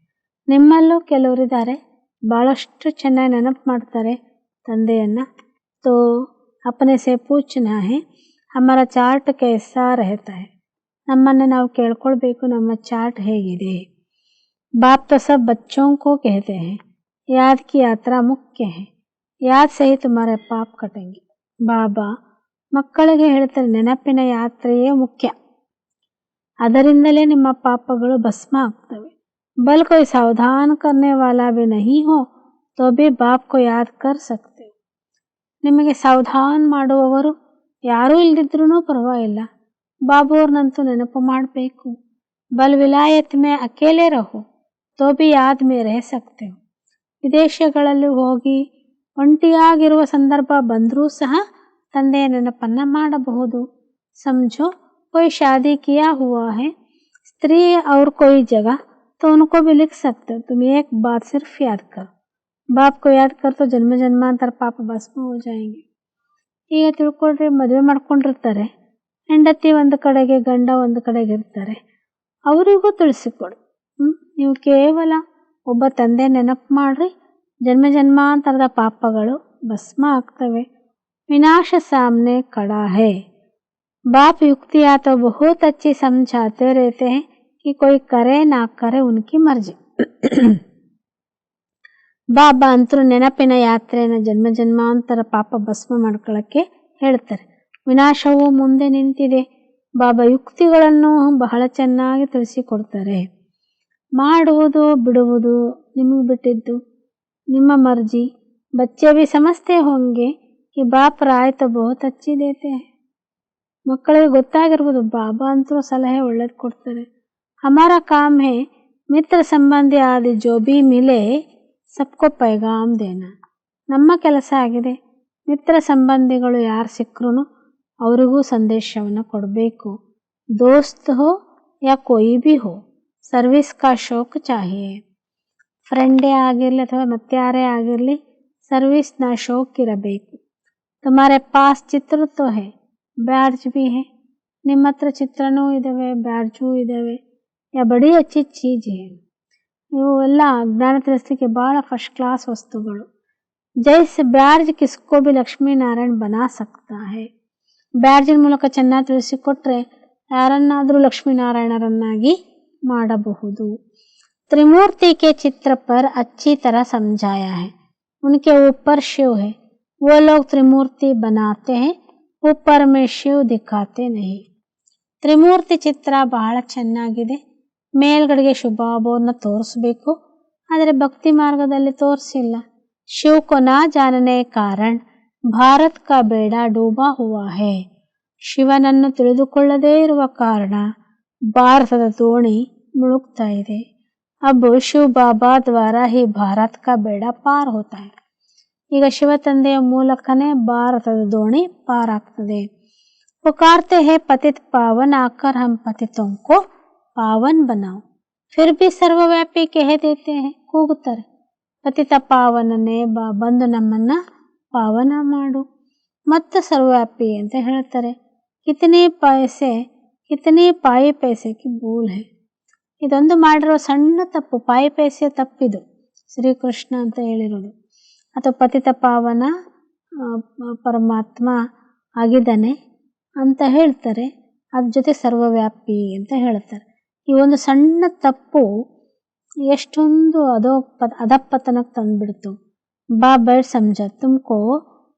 ನಿಮ್ಮಲ್ಲೂ ಕೆಲವರಿದ್ದಾರೆ, ಭಾಳಷ್ಟು ಚೆನ್ನಾಗಿ ನೆನಪು ಮಾಡ್ತಾರೆ ತಂದೆಯನ್ನು. तो अपने से पूछना है हमारा चार्ट कैसा रहता है, ನಮ್ಮನ್ನು ನಾವು ಕೇಳ್ಕೊಳ್ಬೇಕು, ನಮ್ಮ ಚಾರ್ಟ್ ಹೇಗಿದೆ. बाप तो सब बच्चों को कहते हैं याद की यात्रा मुख्य है, याद से ही तुम्हारे पाप कटेंगे. ಬಾಬಾ ಮಕ್ಕಳಿಗೆ ಹೇಳ್ತಾರೆ, ನೆನಪಿನ ಯಾತ್ರೆಯೇ ಮುಖ್ಯ, ಅದರಿಂದಲೇ ನಿಮ್ಮ ಪಾಪಗಳು ಭಸ್ಮ ಆಗ್ತವೆ. बल कोई सावधान करने वाला भी नहीं हो तो भी बाप को याद कर सकते हो. ನಿಮಗೆ ಸಾವಧಾನ ಮಾಡುವವರು ಯಾರೂ ಇಲ್ಲದಿದ್ರೂ ಪರವಾಗಿಲ್ಲ, ಬಾಬುವ್ರನ್ನಂತೂ ನೆನಪು ಮಾಡಬೇಕು. ಬಲ್ ವಿಲಾಯತ್ ಮೇ ಅಕೇಲೆ ರಹೋ ತೋ ಬಿ ಯಾದ್ ಮೇ ರಹ ಸಕ್ತೆ ಹೋ. ವಿದೇಶಗಳಲ್ಲಿ ಹೋಗಿ ಒಂಟಿಯಾಗಿರುವ ಸಂದರ್ಭ ಬಂದರೂ ಸಹ ತಂದೆಯ ನೆನಪನ್ನು ಮಾಡಬಹುದು. ಸಮझो कोई शादी किया हुआ है स्त्री और कोई जगह तो उनको भी लिख सकते हो, तुम एक बात सिर्फ याद करो, बाप को याद कर तो जन्म जन्मांतर पाप भस्म हो जाएंगे. ಈಗ ತಿಳ್ಕೊಳ್ರಿ, ಮದುವೆ ಮಾಡ್ಕೊಂಡಿರ್ತಾರೆ, ಹೆಂಡತಿ ಒಂದು ಕಡೆಗೆ ಗಂಡ ಒಂದು ಕಡೆಗೆ ಇರ್ತಾರೆ, ಅವರಿಗೂ ತಿಳಿಸಿಕೊಡಿ. ನೀವು ಕೇವಲ ಒಬ್ಬ ತಂದೆ ನೆನಪು ಮಾಡ್ರಿ, ಜನ್ಮ ಜನ್ಮಾಂತರದ ಪಾಪಗಳು ಭಸ್ಮ ಆಗ್ತವೆ. ವಿನಾಶ ಸಾಮನೆ ಖಡಾ ಹೈ, बाप युक्तियाँ तो बहुत अच्छी समझाते रहते हैं कि कोई करे ना करे उनकी मर्जी. ಬಾಬಾ ಅಂತರೂ ನೆನಪಿನ ಯಾತ್ರೆಯನ್ನು ಜನ್ಮ ಜನ್ಮಾಂತರ ಪಾಪ ಭಸ್ಮ ಮಾಡ್ಕೊಳ್ಳೋಕ್ಕೆ ಹೇಳ್ತಾರೆ. ವಿನಾಶವು ಮುಂದೆ ನಿಂತಿದೆ. ಬಾಬಾ ಯುಕ್ತಿಗಳನ್ನು ಬಹಳ ಚೆನ್ನಾಗಿ ತಿಳಿಸಿಕೊಡ್ತಾರೆ. ಮಾಡುವುದು ಬಿಡುವುದು ನಿಮಗೆ ಬಿಟ್ಟಿದ್ದು, ನಿಮ್ಮ ಮರ್ಜಿ. ಬಚ್ಚೆ ಭಿ ಸಮಜ್ತೆ ಹೋಂಗೆ कि बाप राय तो बहुत अच्छी देते हैं. ಮಕ್ಕಳಿಗೆ ಗೊತ್ತಾಗಿರ್ಬೋದು, ಬಾಬಾ ಅಂತೂ ಸಲಹೆ ಒಳ್ಳೇದು ಕೊಡ್ತಾರೆ. ಹಮಾರಾ ಕಾಮ್ ಹೇ ಮಿತ್ರ ಸಂಬಂಧಿ ಆದಿ ಜೋ ಬಿ ಮಿಲೆ ಸಬ್ಕೋ ಪೈಗಾಮ್ ದೇನಾ. ನಮ್ಮ ಕೆಲಸ ಆಗಿದೆ, ಮಿತ್ರ ಸಂಬಂಧಿಗಳು ಯಾರು ಸಿಕ್ಕರೂ ಅವರಿಗೂ ಸಂದೇಶವನ್ನು ಕೊಡಬೇಕು. ದೋಸ್ತ್ ಹೋ ಯಾ ಕೋಯಿ ಭಿ ಹೋ, ಸರ್ವಿಸ್ ಕಾ ಶೋಕ್ ಚಾಹಿಯೇ. ಫ್ರೆಂಡೇ ಆಗಿರಲಿ ಅಥವಾ ಮತ್ತಾರೇ ಆಗಿರಲಿ, ಸರ್ವಿಸ್ನ ಶೋಕ್ ಇರಬೇಕು. ತುಮಾರೆ ಪಾಸ್ ಚಿತ್ರ ತೋ ಹೇ, ಬ್ಯಾಡ್ಜ್ ಭಿ ಹೇ. ನಿಮ್ಮ ಹತ್ರ ಚಿತ್ರನೂ ಇದ್ದಾವೆ, ಬ್ಯಾಡ್ಜೂ ಇದ್ದಾವೆ. ಯಾ ಬಡಿ ಅಚ್ಚಿ ಚೀಜ್ ಹೇ. ಇವು ಎಲ್ಲ ಜ್ಞಾನ ತಿಳಿಸ್ಲಿಕ್ಕೆ ಭಾಳ ಫಸ್ಟ್ ಕ್ಲಾಸ್ ವಸ್ತುಗಳು. ಜೈಸೆ ಬ್ಯಾಡ್ಜ್ ಕಿಸ್ಕೋ ಭಿ ಲಕ್ಷ್ಮೀನಾರಾಯಣ್ ಬನಾ ಸಕ್ತಾ ಹೇ. ಬ್ಯಾಡ್ಜಿನ ಮೂಲಕ ಚೆನ್ನಾಗಿ ತಿಳಿಸಿಕೊಟ್ರೆ ಯಾರನ್ನಾದರೂ ಲಕ್ಷ್ಮೀನಾರಾಯಣರನ್ನಾಗಿ ಮಾಡಬಹುದು. त्रिमूर्ति के चित्र पर अच्छी तरह समझाया है, उनके ऊपर शिव है. वो लोग त्रिमूर्ति बनाते हैं, ऊपर में शिव दिखाते नहीं. ತ್ರಿಮೂರ್ತಿ ಚಿತ್ರ ಬಹಳ ಚೆನ್ನಾಗಿದೆ. ಮೇಲ್ಗಡೆಗೆ ಶುಭಾಬೋನ್ನ ತೋರಿಸ್ಬೇಕು, ಆದರೆ ಭಕ್ತಿ ಮಾರ್ಗದಲ್ಲಿ ತೋರಿಸಿಲ್ಲ. ಶಿವ ಕೋ ನಾ ಜಾನನೆ ಕಾರಣ ಭಾರತ್ ಕಾ ಬೇಡ ಡೂಬಾ ಹುವಾ ಹೇ. ಶಿವನನ್ನು ತಿಳಿದುಕೊಳ್ಳದೇ ಇರುವ ಕಾರಣ ಭಾರತದ ದೋಣಿ ಮುಳುಗ್ತಾ ಇದೆ. ಅಬ್ ಶಿವ ಬಾಬಾ ದ್ವಾರ ಹಿ ಭಾರತ್ ಕಾ ಬೇಡ ಪಾರ್ ಹೋತಾ ಹೈ. ಈಗ ಶಿವ ತಂದೆಯ ಮೂಲಕನೇ ಭಾರತದ ದೋಣಿ ಪಾರಾಗ್ತದೆ. पुकारते हैं पतित पावन आकर हम पतितों को पावन बनाओ, फिर भी सर्वव्यापी कह देते हैं. ಕೂಗುತ್ತಾರೆ, ಪತಿತ ಪಾವನನೇ ಬಂದು ನಮ್ಮನ್ನ ಪಾವನ ಮಾಡು ಮತ್ತು ಸರ್ವವ್ಯಾಪಿ ಅಂತ ಹೇಳ್ತಾರೆ. ಕಿತನೆ ಪಾಯಿ ಪೈಸೆ ಕಿ ಭೂಲ್ ಹೈ. ಇದೊಂದು ಮಾಡಿರೋ ಸಣ್ಣ ತಪ್ಪು, ಪಾಯಿ ಪೈಸೆ ತಪ್ಪಿದು ಶ್ರೀಕೃಷ್ಣ ಅಂತ ಹೇಳಿರೋದು. ಅಥವಾ ಪತಿತ ಪಾವನ ಪರಮಾತ್ಮ ಆಗಿದ್ದಾನೆ ಅಂತ ಹೇಳ್ತಾರೆ. ಅದ್ರ ಜೊತೆ ಸರ್ವವ್ಯಾಪಿ ಅಂತ ಹೇಳ್ತಾರೆ. ಈ ಒಂದು ಸಣ್ಣ ತಪ್ಪು ಎಷ್ಟೊಂದು ಅಧಪತನಕ್ಕೆ ತಂದ್ಬಿಡ್ತು. बैठ समझा तुमको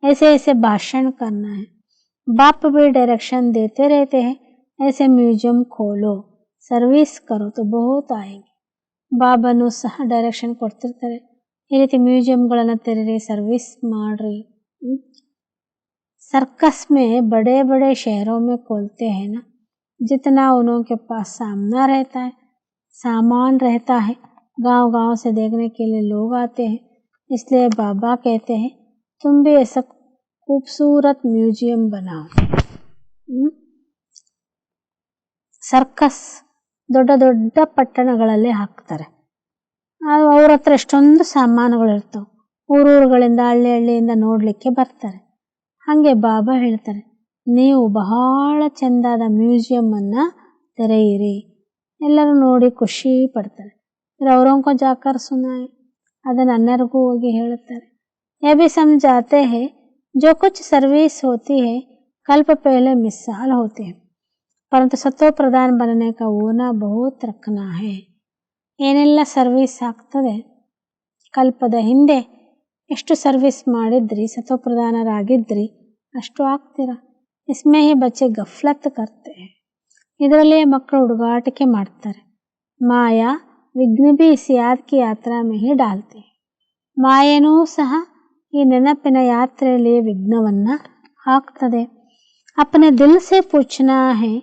ऐसे ऐसे भाषण करना है. बाप भी डायरेक्शन देते रहते हैं, ऐसे म्यूजियम खोलो, सर्विस करो तो बहुत आएंगे. ಬಾಬಾನು ಸಹ ಡೈರೆಕ್ಷನ್ ಕೊಡ್ತಿರ್ತಾರೆ. ಈ ರೀತಿ ಮ್ಯೂಸಿಯಂಗಳನ್ನು ತೆರೀರಿ, ಸರ್ವಿಸ್ ಮಾಡ್ರಿ. सर्कस में बड़े बड़े शहरों में खोलते हैं ना, जितना उनके पास सामान रहता है, गांव गांव से देखने के लिए लोग आते हैं. इसलिए बाबा कहते हैं तुम भी ऐसा खूबसूरत म्यूजियम बनाओ. ಸರ್ಕಸ್ ದೊಡ್ಡ ದೊಡ್ಡ ಪಟ್ಟಣಗಳಲ್ಲಿ ಹಾಕ್ತಾರೆ. ಅವ್ರ ಹತ್ರ ಎಷ್ಟೊಂದು ಸಾಮಾನುಗಳಿರ್ತಾವೆ. ಊರೂರುಗಳಿಂದ ಹಳ್ಳಿಯಿಂದ ನೋಡಲಿಕ್ಕೆ ಬರ್ತಾರೆ. ಹಾಗೆ ಬಾಬಾ ಹೇಳ್ತಾರೆ, ನೀವು ಬಹಳ ಚೆಂದಾದ ಮ್ಯೂಸಿಯಮನ್ನು ತೆರೆಯಿರಿ, ಎಲ್ಲರೂ ನೋಡಿ ಖುಷಿ ಪಡ್ತಾರೆ. ಅವರೊಂಕೊ ಜಾಕರ್ ಸುನಾಯ್, ಅದನ್ನು ಅನ್ನರಿಗೂ ಹೋಗಿ ಹೇಳುತ್ತಾರೆ. ಯೇ ಭಿ ಸಮझाते हैं जो कुछ सर्विस होती है कल्प पहले मिसाल होती है, परंतु सतो प्रधान बनने का होना बहुत रखना है. ಏನೆಲ್ಲ ಸರ್ವಿಸ್ ಆಗ್ತದೆ, ಕಲ್ಪದ ಹಿಂದೆ ಎಷ್ಟು ಸರ್ವಿಸ್ ಮಾಡಿದ್ರಿ, ಸತೋಪ್ರಧಾನರಾಗಿದ್ರಿ, ಅಷ್ಟು ಆಗ್ತೀರ. ಇಸ್ಮೇ ಹಿ ಬಚ್ಚೆ ಗಫ್ಲತ್ ಕರ್ತೆ, ಇದರಲ್ಲೇ ಮಕ್ಕಳು ಹುಡುಗಾಟಿಕೆ ಮಾಡ್ತಾರೆ. ಮಾಯಾ ವಿಘ್ನ ಭಿ ಇಸ್ ಯಾದ್ ಕಿ ಯಾತ್ರಾ ಮೇ ಹಿ ಡಾಲ್ತೆ. ಮಾಯೇನೂ ಸಹ ಈ ನೆನಪಿನ ಯಾತ್ರೆಯಲ್ಲಿ ವಿಘ್ನವನ್ನು ಹಾಕ್ತದೆ. ಅಪನೆ ದಿಲ್ ಸೆ ಪೂಛನಾ ಹೈ,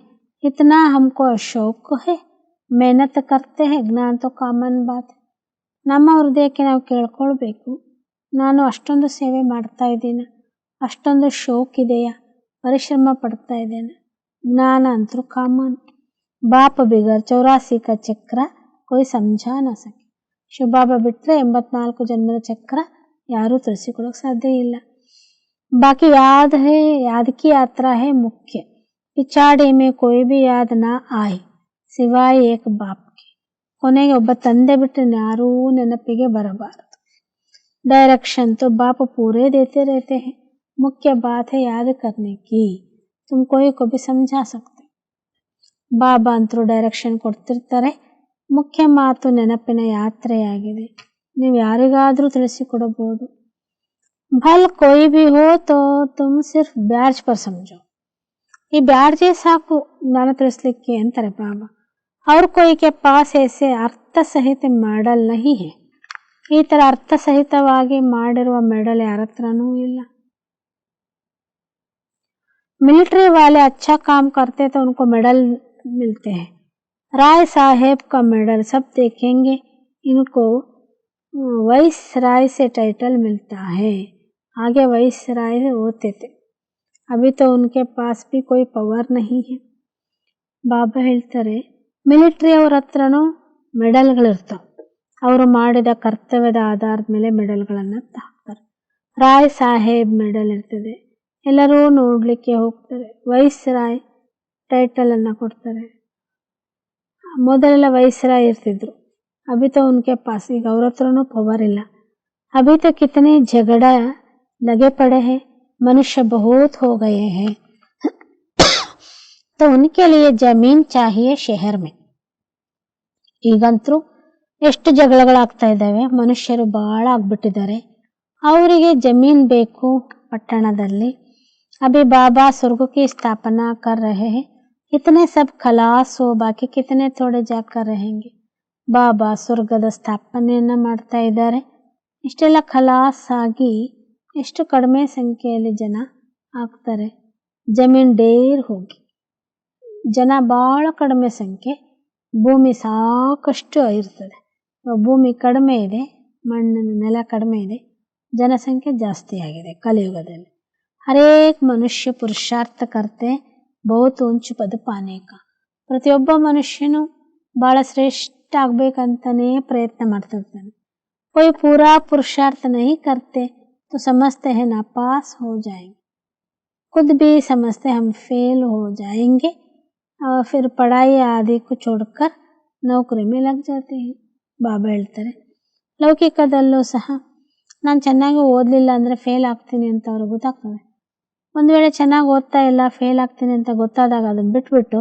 ಇತನಾ ಹಮ್ಕೋ ಶೌಕ್ ಹೈ, ಮೆಹನತ್ ಕರ್ತೆ ಹೈ, ಜ್ಞಾನ ತೋ ಕಾಮನ್ ಬಾತ್. ನಮ್ಮ ಹೃದಯಕ್ಕೆ ನಾವು ಕೇಳ್ಕೊಳ್ಬೇಕು, ನಾನು ಅಷ್ಟೊಂದು ಸೇವೆ ಮಾಡ್ತಾ ಇದ್ದೀನಿ, ಅಷ್ಟೊಂದು ಶೋಕ್ ಇದೆಯಾ, ಪರಿಶ್ರಮ ಪಡ್ತಾ ಇದ್ದೇನೆ. ಜ್ಞಾನ ಅಂತೂ ಕಾಮನ್. ಬಾಪ ಬಿಗರ್ 84 का ಚಕ್ರ कोई समझा ना सके. ಶಿವಬಾಬಾ ಬಿಟ್ಟರೆ 84 ಜನ್ಮದ ಚಕ್ರ ಯಾರೂ ತಿಳಿಸಿಕೊಡೋಕೆ ಸಾಧ್ಯ ಇಲ್ಲ. ಬಾಕಿ ಯಾದ್ ಕಿ ಯಾತ್ರಾ ಹೈ ಮುಖ್ಯ. ಪಿಚಾಡೆ ಮೇ ಕೋಯಿ ಭಿ ಯಾದ್ ನಾ ಆಯ್ ಸಿವಾಯ್ ಏಕ್ ಬಾಪ್ ಕೆ. ಕೊನೆಗೆ ಒಬ್ಬ ತಂದೆ ಬಿಟ್ಟರೆ ಯಾರೂ ನೆನಪಿಗೆ ಬರಬಾರದು. डायरेक्शन तो बाप पूरे देते रहते हैं, मुख्य बात है याद करने की. तुम कोई को भी समझा सकते. ಬಾಬಾ ಅಂತರೂ ಡೈರೆಕ್ಷನ್ ಕೊಡ್ತಿರ್ತಾರೆ. ಮುಖ್ಯ ಮಾತು ನೆನಪಿನ ಯಾತ್ರೆಯಾಗಿದೆ, ನೀವು ಯಾರಿಗಾದರೂ ತಿಳಿಸಿಕೊಡಬಹುದು. ಭಲ್ ಕೋಯಿ ಭಿ ಹೋ ತೋ ತುಮ್ ಸಿರ್ಫ್ ಬ್ಯಾಡ್ಜ್ ಪರ್ ಸಮझो. ಈ ಬ್ಯಾಡ್ಜೇ ಸಾಕು ಜ್ಞಾನ ತಿಳಿಸ್ಲಿಕ್ಕೆ ಅಂತಾರೆ ಬಾಬಾ. ಅವ್ರ ಕೋಯಿ ಕೆ ಪಾಸ್ ऐसे ಅರ್ಥ ಸಹಿತ ಮೆಡಲ್ ನಹಿ ಹೈ. ಈ ಥರ ಅರ್ಥಸಹಿತವಾಗಿ ಮಾಡಿರುವ ಮೆಡಲ್ ಯಾರ ಹತ್ರನೂ ಇಲ್ಲ. मिलिट्री वाले अच्छा काम करते तो उनको मेडल मिलते हैं. राय साहेब का मेडल सब देखेंगे, इनको वाइस राय से टाइटल मिलता है. आगे वाइस राय होते थे, अभी तो उनके पास भी कोई पावर नहीं है. ಬಾಬಾ ಹೇಳ್ತಾರೆ, ಮಿಲಿಟ್ರಿ ಅವ್ರ ಹತ್ರನೂ ಮೆಡಲ್ಗಳಿರ್ತಾವೆ. ಅವರು ಮಾಡಿದ ಕರ್ತವ್ಯದ ಆಧಾರದ ಮೇಲೆ ಮೆಡಲ್ಗಳನ್ನು ಹಾಕ್ತಾರೆ. ರಾಯ್ ಸಾಹೇಬ್ ಮೆಡಲ್ ಇರ್ತದೆ, ಎಲ್ಲರೂ ನೋಡಲಿಕ್ಕೆ ಹೋಗ್ತಾರೆ. ವೈಸ್ ರಾಯ್ ಟೈಟಲನ್ನು ಕೊಡ್ತಾರೆ. ಮೊದಲೆಲ್ಲ ವೈಸ್ ರಾಯ್ ಇರ್ತಿದ್ರು, ಅಭಿ ತೋ ಉನ್ಕೆ ಪಾಸ್, ಈಗ ಅವ್ರ ಹತ್ರನೂ ಪವರ್ ಇಲ್ಲ. ಅಭಿ ತೋ ಕಿತನೆ ಜಗಡ ಲಗೆ ಪಡೆ ಹೈ, ಮನುಷ್ಯ ಬಹುತ್ ಹೋ ಗಯೆ ಹೈ, ತೋ ಉನ್ಕೆ ಲಿಯೆ ಜಮೀನ್ ಚಾಹಿಯೆ ಶಹರ್ ಮೇ. ಈಗಂತರೂ ಎಷ್ಟು ಜಗಳಗಳಾಗ್ತಾ ಇದ್ದಾವೆ, ಮನುಷ್ಯರು ಭಾಳ ಆಗ್ಬಿಟ್ಟಿದ್ದಾರೆ, ಅವರಿಗೆ ಜಮೀನು ಬೇಕು ಪಟ್ಟಣದಲ್ಲಿ. ಅಭಿ ಬಾಬಾ ಸ್ವರ್ಗ ಕಿ ಸ್ಥಾಪನಾ ಕರ್ ರಹೆ ಹೈ, इतने सब खलास हो, बाಕಿ कितने थोड़े जाकर रहेंगे. ಬಾಬಾ ಸ್ವರ್ಗದ ಸ್ಥಾಪನೆಯನ್ನು ಮಾಡ್ತಾ ಇದ್ದಾರೆ. ಇಷ್ಟೆಲ್ಲ ಖಲಾಸ್ ಆಗಿ ಎಷ್ಟು ಕಡಿಮೆ ಸಂಖ್ಯೆಯಲ್ಲಿ ಜನ ಆಗ್ತಾರೆ. ಜಮೀನ್ ಡೇರ್ ಹೋಗಿ ಜನ ಭಾಳ ಕಡಿಮೆ ಸಂಖ್ಯೆ, ಭೂಮಿ ಸಾಕಷ್ಟು ಇರ್ತದೆ. ಭೂಮಿ ಕಡಿಮೆ ಇದೆ, ಮಣ್ಣಿನ ನೆಲ ಕಡಿಮೆ ಇದೆ, ಜನಸಂಖ್ಯೆ ಜಾಸ್ತಿ ಆಗಿದೆ ಕಲಿಯುಗದಲ್ಲಿ. ಹರೇಕ್ ಮನುಷ್ಯ ಪುರುಷಾರ್ಥ ಕರ್ತೆ ಬಹುತ್ ಉಂಚು ಪದ ಪಾನೇಕ. ಪ್ರತಿಯೊಬ್ಬ ಮನುಷ್ಯನು ಭಾಳ ಶ್ರೇಷ್ಠ ಆಗ್ಬೇಕಂತನೇ ಪ್ರಯತ್ನ ಮಾಡ್ತಿರ್ತಾನೆ. कोई पूरा पुरुषार्थ नहीं करते तो समझते हैं नापास हो जाएंगे, खुद भी समझते हम फेल हो जाएंगे और फिर पढ़ाई आदि को छोड़कर नौकरी में लग जाते हैं. ಬಾಬಾ ಹೇಳ್ತಾರೆ, ಲೌಕಿಕದಲ್ಲೂ ಸಹ ನಾನು ಚೆನ್ನಾಗಿ ಓದಲಿಲ್ಲ ಅಂದರೆ ಫೇಲ್ ಆಗ್ತೀನಿ ಅಂತ ಅವ್ರಿಗೆ ಗೊತ್ತಾಗ್ತದೆ. ಒಂದು ವೇಳೆ ಚೆನ್ನಾಗಿ ಓದ್ತಾ ಇಲ್ಲ, ಫೇಲ್ ಆಗ್ತೀನಿ ಅಂತ ಗೊತ್ತಾದಾಗ ಅದನ್ನು ಬಿಟ್ಬಿಟ್ಟು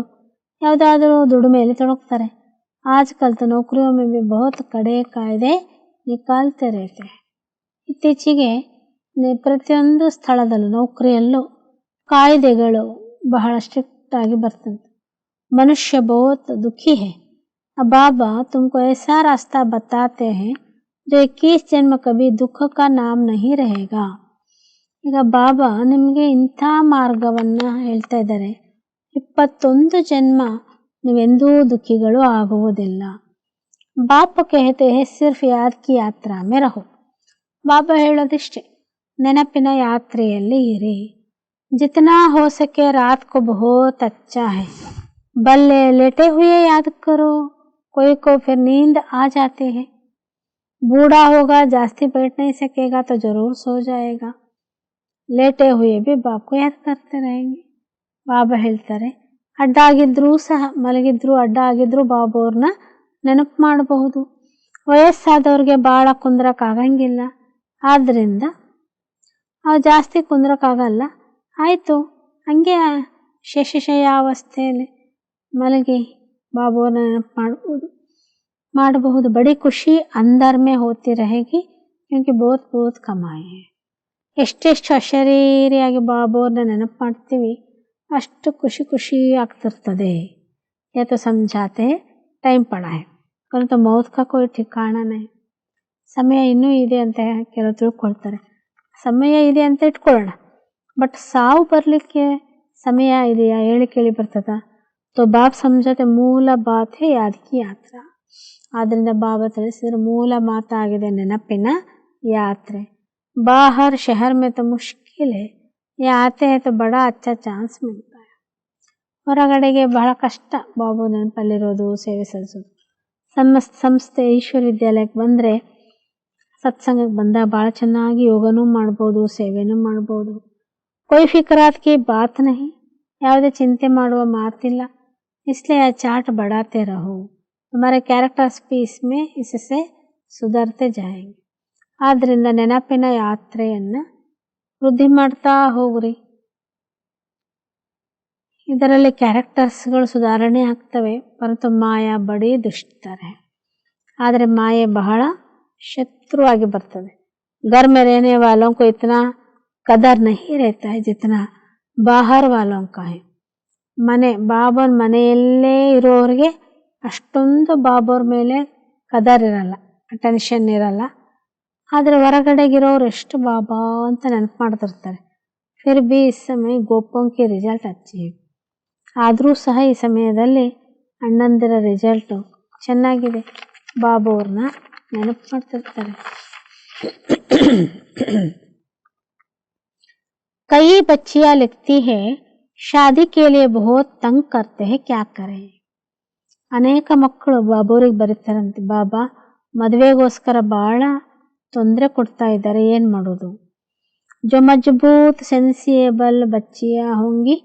ಯಾವುದಾದ್ರೂ ದುಡಿಮೆಯಲ್ಲಿ ತೊಡಗ್ತಾರೆ. ಆಜ್ಕಲ್ तो नौकरियों में भी बहुत ಕಡೆ ಕಾಯ್ದೆ ನಿಕಾಲ್ತೆ ರೇತೆ. ಇತ್ತೀಚೆಗೆ ಪ್ರತಿಯೊಂದು ಸ್ಥಳದಲ್ಲೂ ನೌಕರಿಯಲ್ಲೂ ಕಾಯ್ದೆಗಳು ಬಹಳ ಸ್ಟ್ರಿಕ್ಟ್ ಆಗಿ ಬರ್ತಂತೆ. ಮನುಷ್ಯ ಬಹುತ್ ದುಃಖಿ है. बाबा तुमको ऐसा रास्ता बताते हैं जो 21 जन्म कभी दुख का नाम नहीं रहेगा. ಈಗ ಬಾಬಾ ನಿಮಗೆ ಇಂಥ ಮಾರ್ಗವನ್ನು ಹೇಳ್ತಾ ಇದ್ದಾರೆ, 21 ಜನ್ಮ ನೀವೆಂದೂ ದುಃಖಿಗಳು ಆಗುವುದಿಲ್ಲ. ಬಾಪ कहते हैं सिर्फ याद की यात्रा में रहो. ಬಾಬಾ ಹೇಳೋದಿಷ್ಟೇ, ನೆನಪಿನ ಯಾತ್ರೆಯಲ್ಲಿ ಇರಿ. जितना हो सके रात को बहुत अच्छा है, बल्ले लेटे हुए याद करो, कोई को फिर नींद आ जाते हैं. बूढ़ा होगा, जास्ती बैठ नहीं सकेगा तो जरूर सो जाएगा. लेटे हुए भी बाप को याद करते रहेंगे. ಬಾಬಾ ಹೇಳ್ತಾರೆ, ಅಡ್ಡಾಗಿದ್ರೂ ಸಹ, ಮಲಗಿದ್ರು ಅಡ್ಡ ಆಗಿದ್ರು ಬಾಬೋರ್ನ ನೆನಪು ಮಾಡಬಹುದು. ವಯಸ್ಸಾದವ್ರಿಗೆ ಭಾಳ ಕುಂದ್ರಕ್ಕಾಗಂಗಿಲ್ಲ, ಆದ್ದರಿಂದ ಅವು ಜಾಸ್ತಿ ಕುಂದ್ರಕ್ಕಾಗಲ್ಲ. ಆಯಿತು, ಹಂಗೆ ಶೇಷಶಯ್ಯಾವಸ್ಥೆಯಲ್ಲಿ ಮಲಗಿ ಬಾಬೋರ್ನ ನೆನಪು ಮಾಡಬಹುದು. ಬಡಿ ಖುಷಿ ಅಂದರ್ ಮೇ ಹೋತಿ रहेगी क्योंकि बहुत बहुत ಕಮಾಯಿ है. ಎಷ್ಟೆಷ್ಟು ಅಶರೀರಿಯಾಗಿ ಬಾಬೋರ್ನ ನೆನಪು ಮಾಡ್ತೀವಿ ಅಷ್ಟು ಖುಷಿ ಖುಷಿ ಆಗ್ತಿರ್ತದೆ. ಯಾತ ಸಮझाते ಟೈಮ್ ಪड़ा है परंतु मौत का कोई ठिकाना नहीं. ಸಮಯ ಇನ್ನೂ ಇದೆ ಅಂತ ಕೆಲವು ತಿಳ್ಕೊಳ್ತಾರೆ. ಸಮಯ ಇದೆ ಅಂತ ಇಟ್ಕೊಳ್ಳೋಣ, ಬಟ್ ಸಾವು ಬರಲಿಕ್ಕೆ ಸಮಯ ಇದೆಯಾ ಹೇಳಿ ಕೇಳಿ ಬರ್ತದ? ತೋ ಬಾಬ್ ಸಮझाते ಮೂಲ ಬಾತ್ ಹೇ ಯಾದ್ ಕಿ ಯಾತ್ರಾ. ಆದ್ದರಿಂದ ಬಾಬಾ ತಿಳಿಸಿದ್ರೆ ಮೂಲ ಮಾತಾಗಿದೆ ನೆನಪಿನ ಯಾತ್ರೆ. ಬಾಹರ್ ಶಹರ್ ಮೇ ತೋ ಮುಷ್ಕಿಲ್ ಹೈ, ಯಾ ಆತೆ ಹೈ ತೋ ಬಡಾ ಅಚ್ಚಾ ಚಾನ್ಸ್ ಮಿಲ್ತಾ ಹೈ. ಹೊರಗಡೆಗೆ ಬಹಳ ಕಷ್ಟ ಬಾಬು ನೆನಪಲ್ಲಿರೋದು, ಸೇವೆ ಸಲ್ಲಿಸೋದು. ಸಂಸ್ಥೆ ಈಶ್ವರ ವಿದ್ಯಾಲಯಕ್ಕೆ ಬಂದರೆ, ಸತ್ಸಂಗಕ್ಕೆ ಬಂದಾಗ ಭಾಳ ಚೆನ್ನಾಗಿ ಯೋಗನೂ ಮಾಡ್ಬೋದು, ಸೇವೆನೂ ಮಾಡ್ಬೋದು. ಕೊಯ್ ಫಿಕ್ರಾತ್ ಕಿ ಬಾತ್ ನಹಿ, ಯಾವುದೇ ಚಿಂತೆ ಮಾಡುವ ಮಾತಿಲ್ಲ. ಇಸ್ಲಿಯೇ ಚಾಟ್ ಬಡಾತೆ ರಹೋ, ತುಮಾರೆ ಕ್ಯಾರೆಕ್ಟರ್ಸ್ भी इसमें इससे ಸುಧಾರ್ತೆ ಜಾಯೇಂಗೆ. ಆದ್ದರಿಂದ ನೆನಪಿನ ಯಾತ್ರೆಯನ್ನು ವೃದ್ಧಿ ಮಾಡ್ತಾ ಹೋಗ್ರಿ. ಇದರಲ್ಲಿ ಕ್ಯಾರೆಕ್ಟರ್ಸ್ಗಳು ಸುಧಾರಣೆ ಆಗ್ತವೆ, ಪರಂತು ಮಾಯಾ ಬಡಿ ದುಷ್ಟರೆ. ಆದರೆ ಮಾಯೆ ಬಹಳ ಶತ್ರುವಾಗಿ ಬರ್ತದೆ. घर में रहने वालों को इतना कदर नहीं रहता है जितना बाहर वालों का है. ಬಾಬನ್ ಮನೆಯಲ್ಲೇ ಇರೋರಿಗೆ ಅಷ್ಟೊಂದು ಬಾಬೋರ್ ಮೇಲೆ ಕದರ್ ಇರಲ್ಲ, ಟೆನ್ಷನ್ ಇರಲ್ಲ. ಆದರೆ ಹೊರಗಡೆಗಿರೋರು ಎಷ್ಟು ಬಾಬಾ ಅಂತ ನೆನಪು ಮಾಡ್ತಿರ್ತಾರೆ. ಫಿರ್ ಬಿ ಈ ಸಮಯ ಗೋಪೋಂಕಿ ರಿಸಲ್ಟ್ ಹಚ್ಚಿ, ಆದರೂ ಸಹ ಈ ಸಮಯದಲ್ಲಿ ಅಣ್ಣಂದಿರ ರಿಸಲ್ಟು ಚೆನ್ನಾಗಿದೆ, ಬಾಬೋರ್ನ ನೆನಪು ಮಾಡ್ತಿರ್ತಾರೆ. कई बच्चियां लिखती है शादी के लिए बहुत तंग करते हैं, क्या करें. ಅನೇಕ ಮಕ್ಕಳು ಬಾಬೋರಿಗೆ ಬರೀತಾರಂತೆ, ಬಾಬಾ ಮದುವೆಗೋಸ್ಕರ ಭಾಳ ತೊಂದರೆ ಕೊಡ್ತಾ ಇದ್ದಾರೆ, ಏನು ಮಾಡೋದು. जो मजबूत सेंसिएबल बच्चियां होंगी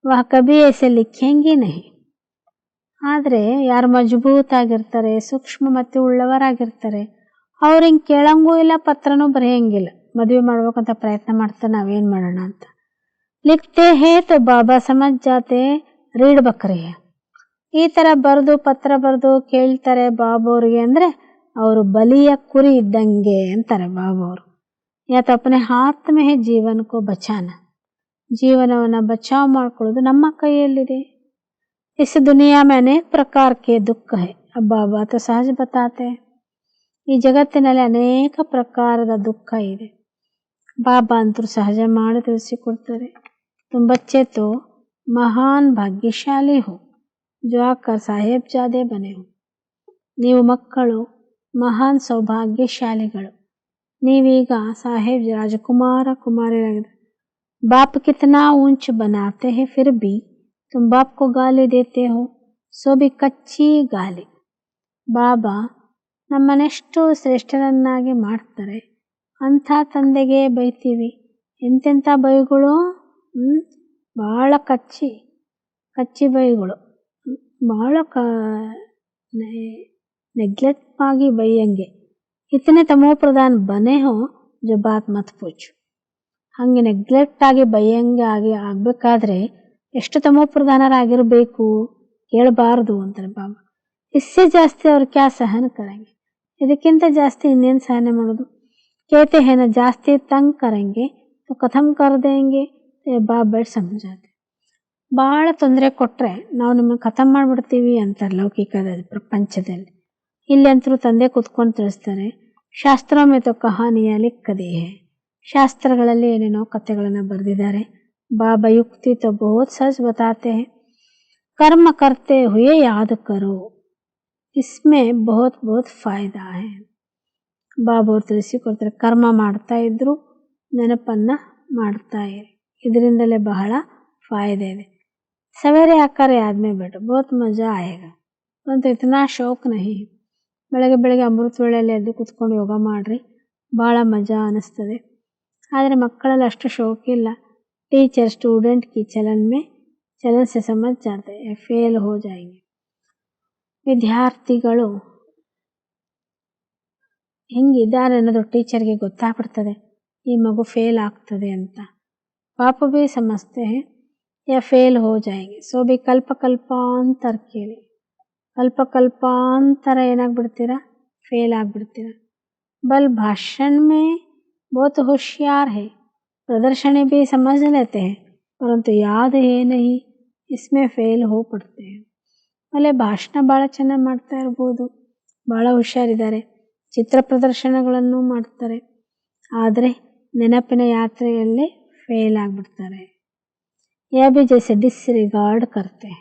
वह कभी ऐसे लिखेंगी नहीं. ಆದರೆ ಯಾರು ಮಜಬೂತ್ ಆಗಿರ್ತಾರೆ, ಸೂಕ್ಷ್ಮಮತಿ ಉಳ್ಳವರಾಗಿರ್ತಾರೆ, ಅವ್ರು ಹಿಂಗೆ ಕೇಳಂಗೂ ಇಲ್ಲ, ಪತ್ರನೂ ಬರೆಯಂಗಿಲ್ಲ. ಮದುವೆ ಮಾಡ್ಬೇಕಂತ ಪ್ರಯತ್ನ ಮಾಡ್ತಾರೆ, ನಾವೇನು ಮಾಡೋಣ ಅಂತ. ಲಿಖತೆ ಹೇ ತೋ ಬಾಬಾ ಸಮझ ಜಾತೆ ರೀಡ್ ಬಕ್ರಿ ಹೇ. ಈ ಥರ ಬರೆದು ಪತ್ರ ಬರೆದು ಕೇಳ್ತಾರೆ ಬಾಬೋರಿಗೆ ಅಂದರೆ ಅವರು ಬಲಿಯ ಕುರಿ ಇದ್ದಂಗೆ ಅಂತಾರೆ ಬಾಬೋರು. या तो अपने हाथ में है जीवन को बचाना, ಜೀವನವನ್ನು ಬಚಾವ್ ಮಾಡ್ಕೊಳ್ಳೋದು ನಮ್ಮ ಕೈಯಲ್ಲಿದೆ. इस दुनिया में अनेक प्रकार के दुख है. अब बाबा तो सहज बताते हैं. ಈ ಜಗತ್ತಿನಲ್ಲಿ ಅನೇಕ ಪ್ರಕಾರದ ದುಃಖ ಇದೆ. ಬಾಬಾ ಅಂತೂ ಸಹಜ ಮಾಡಿ ತಿಳಿಸಿಕೊಡ್ತಾರೆ. तुम बच्चे तो महान भाग्यशाली हो जो आकर साहेबजादे बने हो. ನೀವು ಮಕ್ಕಳು ಮಹಾನ್ ಸೌಭಾಗ್ಯಶಾಲಿಗಳು. ನೀವೀಗ ಸಾಹೇಬ್ ರಾಜಕುಮಾರ ಕುಮಾರಿಯಾಗಿದೆ. बाप कितना ऊंच बनाते हैं फिर भी तुम बाप को गाली देते हो, सो भी कच्ची गाली. ಬಾಬಾ ನಮ್ಮನ್ನೆಷ್ಟು ಶ್ರೇಷ್ಠರನ್ನಾಗಿ ಮಾಡ್ತಾರೆ, ಅಂಥ ತಂದೆಗೆ ಬೈತೀವಿ. ಎಂತೆಂಥ ಬೈಗಳು, ಭಾಳ ಕಚ್ಚಿ ಬೈಗಳು, ಭಾಳ ನೆಗ್ಲೆಕ್ಟ್ ಆಗಿ ಬೈಯಂಗೆ. ಇತನೆ ತಮೋ ಪ್ರಧಾನ ಬನೆ ಹೋ ಜೋ ಬಾತ್ ಮತ್ ಪೂಚು. ಹಾಗೆ ನೆಗ್ಲೆಕ್ಟ್ ಆಗಿ ಬೈಯಂಗೆ ಆಗಬೇಕಾದ್ರೆ ಎಷ್ಟು ತಮೋ ಪ್ರಧಾನರಾಗಿರಬೇಕು, ಕೇಳಬಾರ್ದು ಅಂತಾರೆ ಬಾಬಾ. ಇಸ್ಸೆ ಜಾಸ್ತಿ ಅವ್ರು ಕ್ಯಾ ಸಹನ ಕರೆಂಗೆ, ಇದಕ್ಕಿಂತ ಜಾಸ್ತಿ ಇನ್ನೇನು ಸಹನೆ ಮಾಡೋದು. कहते हैं ना ಜಾಸ್ತಿ ತಂಗ್ ಕರೆಂಗೆ तो खत्म कर देंगे. ಬಾಬ್ ಬೇಡ ಸಮझाते. ಭಾಳ ತೊಂದರೆ ಕೊಟ್ಟರೆ ನಾವು ನಿಮ್ಮನ್ನು ಖತಮ್ ಮಾಡಿಬಿಡ್ತೀವಿ ಅಂತಾರೆ ಲೌಕಿಕದ ಪ್ರಪಂಚದಲ್ಲಿ. ಇಲ್ಲಿ ಅಂತರೂ ತಂದೆ ಕೂತ್ಕೊಂಡು ತಿಳಿಸ್ತಾರೆ, ಶಾಸ್ತ್ರ ಮೇ ತೋ ಕಹಾನಿಯ ಲಿಖದಿ ಹೈ. ಶಾಸ್ತ್ರಗಳಲ್ಲಿ ಏನೇನೋ ಕಥೆಗಳನ್ನು ಬರೆದಿದ್ದಾರೆ. ಬಾಬಾ ಯುಕ್ತಿ ತೋ ಬಹುತ್ ಸಹಜ ಬತಾತೆ ಹೈ. कर्म करते हुए याद करो, इसमें बहुत बहुत फायदा है. ಬಾಬಾ ಅವರು ತಿಳಿಸಿಕೊಡ್ತಾರೆ, ಕರ್ಮ ಮಾಡ್ತಾ ಇದ್ರು ನೆನಪನ್ನು ಮಾಡ್ತಾ ಇರಿ, ಇದರಿಂದಲೇ ಬಹಳ ಫಾಯ್ದೆ ಇದೆ. ಸವೇರೆ ಆಕಾರ ಆದ್ಮೇ ಬೇಡ, ಬಹುತ್ ಮಜಾ ಆಯೇಗ. ಅಂತ ಇತನಾ ಶೌಕ್ ನಹಿ. ಬೆಳಗ್ಗೆ ಅಮೃತ ವೇಳೆಯಲ್ಲಿ ಎದ್ದು ಕೂತ್ಕೊಂಡು ಯೋಗ ಮಾಡಿರಿ, ಭಾಳ ಮಜಾ ಅನ್ನಿಸ್ತದೆ. ಆದರೆ ಮಕ್ಕಳಲ್ಲಿ ಅಷ್ಟು ಶೌಕಿಲ್ಲ. ಟೀಚರ್ ಸ್ಟೂಡೆಂಟ್ ಕಿ ಚಲನ್ से समझ जाते हैं, फेल हो जाएंगे. ವಿದ್ಯಾರ್ಥಿಗಳು ಹಿಂಗಿದ್ದಾರೆ ಅನ್ನೋದು ಟೀಚರ್ಗೆ ಗೊತ್ತಾಗ್ಬಿಡ್ತದೆ, ಈ ಮಗು ಫೇಲ್ ಆಗ್ತದೆ ಅಂತ. ಪಾಪ ಭೀ ಸಮಜ್ತೆ ಹೈ ಯಾ ಫೇಲ್ ಹೋ ಜಾಯೇಂಗೆ. ಸೊ ಭೀ ಕಲ್ಪಾಂತರ ಕೇಳಿ, ಕಲ್ಪಾಂತರ ಏನಾಗ್ಬಿಡ್ತೀರಾ, ಫೇಲ್ ಆಗಿಬಿಡ್ತೀರಾ. ಬಲ್ ಭಾಷಣ ಮೇ ಬಹುತ್ ಹೋಶಿಯಾರ್ ಹೈ, ಪ್ರದರ್ಶನ ಭೀ ಸಮझ लेते हैं परंतु याद है नहीं, इसमें ಫೇಲ್ ಹೋ ಪಡ್ತೆ. ಆಮೇಲೆ ಭಾಷಣ ಭಾಳ ಚೆನ್ನಾಗಿ ಮಾಡ್ತಾ ಇರ್ಬೋದು, ಭಾಳ ಹುಷಾರಿದ್ದಾರೆ, ಚಿತ್ರ ಪ್ರದರ್ಶನಗಳನ್ನು ಮಾಡ್ತಾರೆ, ಆದರೆ ನೆನಪಿನ ಯಾತ್ರೆಯಲ್ಲಿ ಫೇಲ್ ಆಗಿಬಿಡ್ತಾರೆ. ಯಾ ಬಿ ಜೈಸೆ ಡಿಸ್ರಿಗಾರ್ಡ್ ಕರ್ತೆ.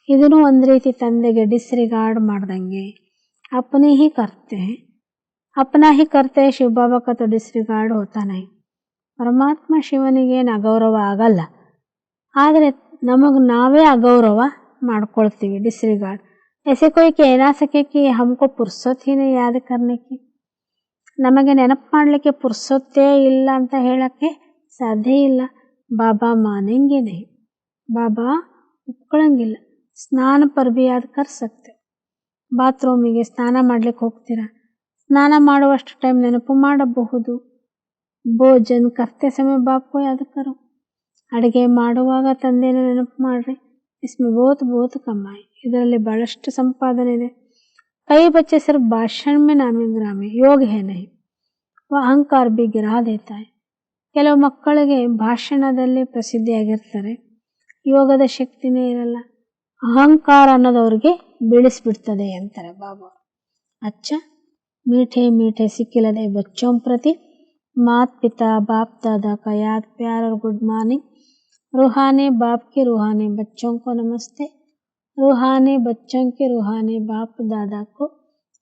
ಇದನ್ನು ಒಂದು ರೀತಿ ತಂದೆಗೆ ಡಿಸ್ರಿಗಾರ್ಡ್ ಮಾಡ್ದಂಗೆ. ಅಪನಿ ಹಿ ಕರ್ತೆ, ಅಪನಾ ಹಿ ಕರ್ತೆ, ಶಿವ ಬಾಬಾ ಕಾ ತೋ ಡಿಸ್ರಿಗಾರ್ಡ್ ಹೋತಾ ನಹಿ. ಪರಮಾತ್ಮ ಶಿವನಿಗೇನು ಅಗೌರವ ಆಗಲ್ಲ, ಆದರೆ ನಮಗೆ ನಾವೇ ಅಗೌರವ ಮಾಡ್ಕೊಳ್ತೀವಿ, ಡಿಸ್ರಿಗಾರ್ಡ್. ऐसे कोई कह ना सके कि हमको फुर्सत ही नहीं याद करने की. ನಮಗೆ ನೆನಪು ಮಾಡಲಿಕ್ಕೆ ಪುರ್ಸೊತ್ತೇ ಇಲ್ಲ ಅಂತ ಹೇಳೋಕ್ಕೆ ಸಾಧ್ಯ ಇಲ್ಲ. ಬಾಬಾ ಮಾನೆಂಗೆ ನಹಿ, ಬಾಬಾ ಒಪ್ಕೊಳ್ಳಂಗಿಲ್ಲ. ಸ್ನಾನ ಪರ್ ಭಿ ಯಾದ್ ಕರ್ ಸಕ್ತೆ. ಬಾತ್ರೂಮಿಗೆ ಸ್ನಾನ ಮಾಡ್ಲಿಕ್ಕೆ ಹೋಗ್ತೀರಾ, ಸ್ನಾನ ಮಾಡುವಷ್ಟು ಟೈಮ್ ನೆನಪು ಮಾಡಬಹುದು. ಭೋಜನ ಕರ್ತೆ ಸಮಯ ಬಾಪ್ಕೋ ಯಾದ್ ಕರೋ. ಅಡುಗೆ ಮಾಡುವಾಗ ತಂದೆನ ನೆನಪು ಮಾಡ್ರಿ. ಇಸ್ಮೆ ಬಹುತ್ ಕಮಾಯಿ, ಇದರಲ್ಲಿ ಬಹಳಷ್ಟು ಸಂಪಾದನೆ ಇದೆ. ಕೈ ಬಚ್ಚೆ ಸಿರ್ಫ್ ಭಾಷಣ ಮೇ ನಾಮೆ ಗ್ರಾಮೆ ಯೋಗ ಹೇ ನಹಿ, ಅಹಂಕಾರ ಭಿ ಗಿರಾ ದೇತಾ ಹೈ. ಕೆಲವು ಮಕ್ಕಳಿಗೆ ಭಾಷಣದಲ್ಲಿ ಪ್ರಸಿದ್ಧಿಯಾಗಿರ್ತಾರೆ, ಯೋಗದ ಶಕ್ತಿನೇ ಇರಲ್ಲ, ಅಹಂಕಾರ ಅನ್ನೋದು ಅವ್ರಿಗೆ ಬೀಳಿಸ್ಬಿಡ್ತದೆ ಅಂತಾರೆ ಬಾಬಾ. ಅಚ್ಚ मीठे मीठे सिक्किलदे बच्चों प्रति माता पिता बाप दादा का याद प्यार और गुड मॉर्निंग. रूहानी बाप के रूहानी बच्चों को नमस्ते. रूहानी बच्चों के रूहानी बाप दादा को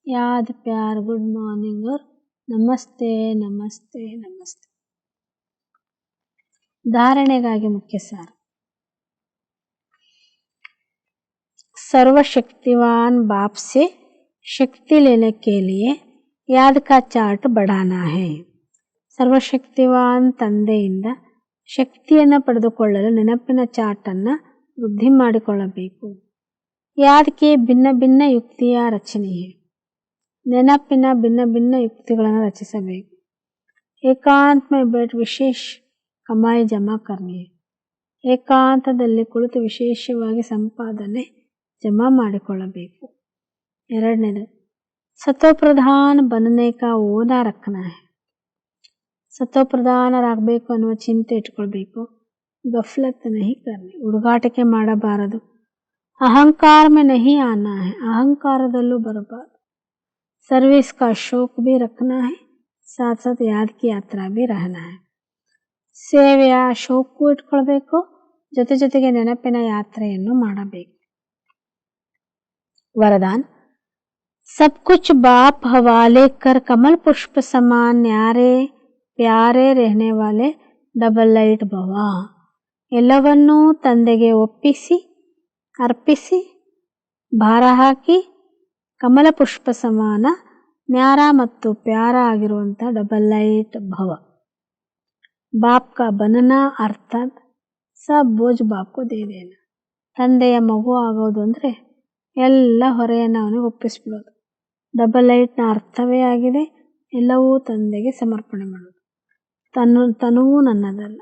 याद प्यार गुड मॉर्निंग और नमस्ते नमस्ते नमस्ते. धारणेಗಾಗಿ मुख्य सार. सर्वशक्तिवान बाप से शक्ति लेने के लिए याद का चार्ट बढ़ाना है. ಸರ್ವಶಕ್ತಿವಾನ್ ತಂದೆಯಿಂದ ಶಕ್ತಿಯನ್ನು ಪಡೆದುಕೊಳ್ಳಲು ನೆನಪಿನ ಚಾರ್ಟನ್ನು ವೃದ್ಧಿ ಮಾಡಿಕೊಳ್ಳಬೇಕು. ಯಾದಕ್ಕೆ ಭಿನ್ನ ಭಿನ್ನ ಯುಕ್ತಿಯ ರಚನೆ, ನೆನಪಿನ ಭಿನ್ನ ಭಿನ್ನ ಯುಕ್ತಿಗಳನ್ನು ರಚಿಸಬೇಕು. ಏಕಾಂತ ಮೇ ಬೇಟ್ ವಿಶೇಷ ಕಮಾಯಿ ಜಮಾ ಕರ್ನಿ, ಏಕಾಂತದಲ್ಲಿ ಕುಳಿತು ವಿಶೇಷವಾಗಿ ಸಂಪಾದನೆ ಜಮಾ ಮಾಡಿಕೊಳ್ಳಬೇಕು. ಎರಡನೇದು ಸತೋಪ್ರಧಾನ ಬನನೆ ಕಾ ಓನಾ ರಖನಾ ಹೈ. ಸತೋಪ್ರಧಾನರಾಗಬೇಕು ಅನ್ನುವ ಚಿಂತೆ ಇಟ್ಕೊಳ್ಬೇಕು. ಗಫ್ಲತ್ ನಹಿ ಕರ್ನಿ, ಹುಡುಗಾಟಿಕೆ ಮಾಡಬಾರದು. अहंकार में नहीं आना है, ಅಹಂಕಾರದಲ್ಲೂ ಬರಬಾರ್ದು. सर्विस का शौक भी रखना है, साथ साथ याद की यात्रा भी रहना है. ಸೇವೆಯ ಶೌಕು ಇಟ್ಕೊಳ್ಬೇಕು, ಜೊತೆ ಜೊತೆಗೆ ನೆನಪಿನ ಯಾತ್ರೆಯನ್ನು ಮಾಡಬೇಕು. वरदान सब कुछ बाप हवाले कर कमल पुष्प समान न्यारे प्यारे रहने वाले ಡಬಲ್ ಲೈಟ್ ಭವ. ಎಲ್ಲವನ್ನೂ ತಂದೆಗೆ ಒಪ್ಪಿಸಿ ಅರ್ಪಿಸಿ ಭಾರ ಹಾಕಿ ಕಮಲ ಪುಷ್ಪ ಸಮಾನ ನ್ಯಾರ ಮತ್ತು ಪ್ಯಾರ ಆಗಿರುವಂಥ ಡಬಲ್ ಲೈಟ್ ಭವ. ಬಾಪ್ ಕಾ ಬನನಾ ಅರ್ಥಾತ್ ಸಬ್ ಬೋಜ್ ಬಾಪ್ ಕೋ ದೇ ದೇನಾ. ತಂದೆಯ ಮಗು ಆಗೋದು ಅಂದರೆ ಎಲ್ಲ ಹೊರೆಯನ್ನು ಅವನಿಗೆ ಒಪ್ಪಿಸ್ಬಿಡೋದು. ಡಬಲ್ ಲೈಟ್ನ ಅರ್ಥವೇ ಆಗಿದೆ ಎಲ್ಲವೂ ತಂದೆಗೆ ಸಮರ್ಪಣೆ ಮಾಡೋದು. ತನುವು ನನ್ನದಲ್ಲ.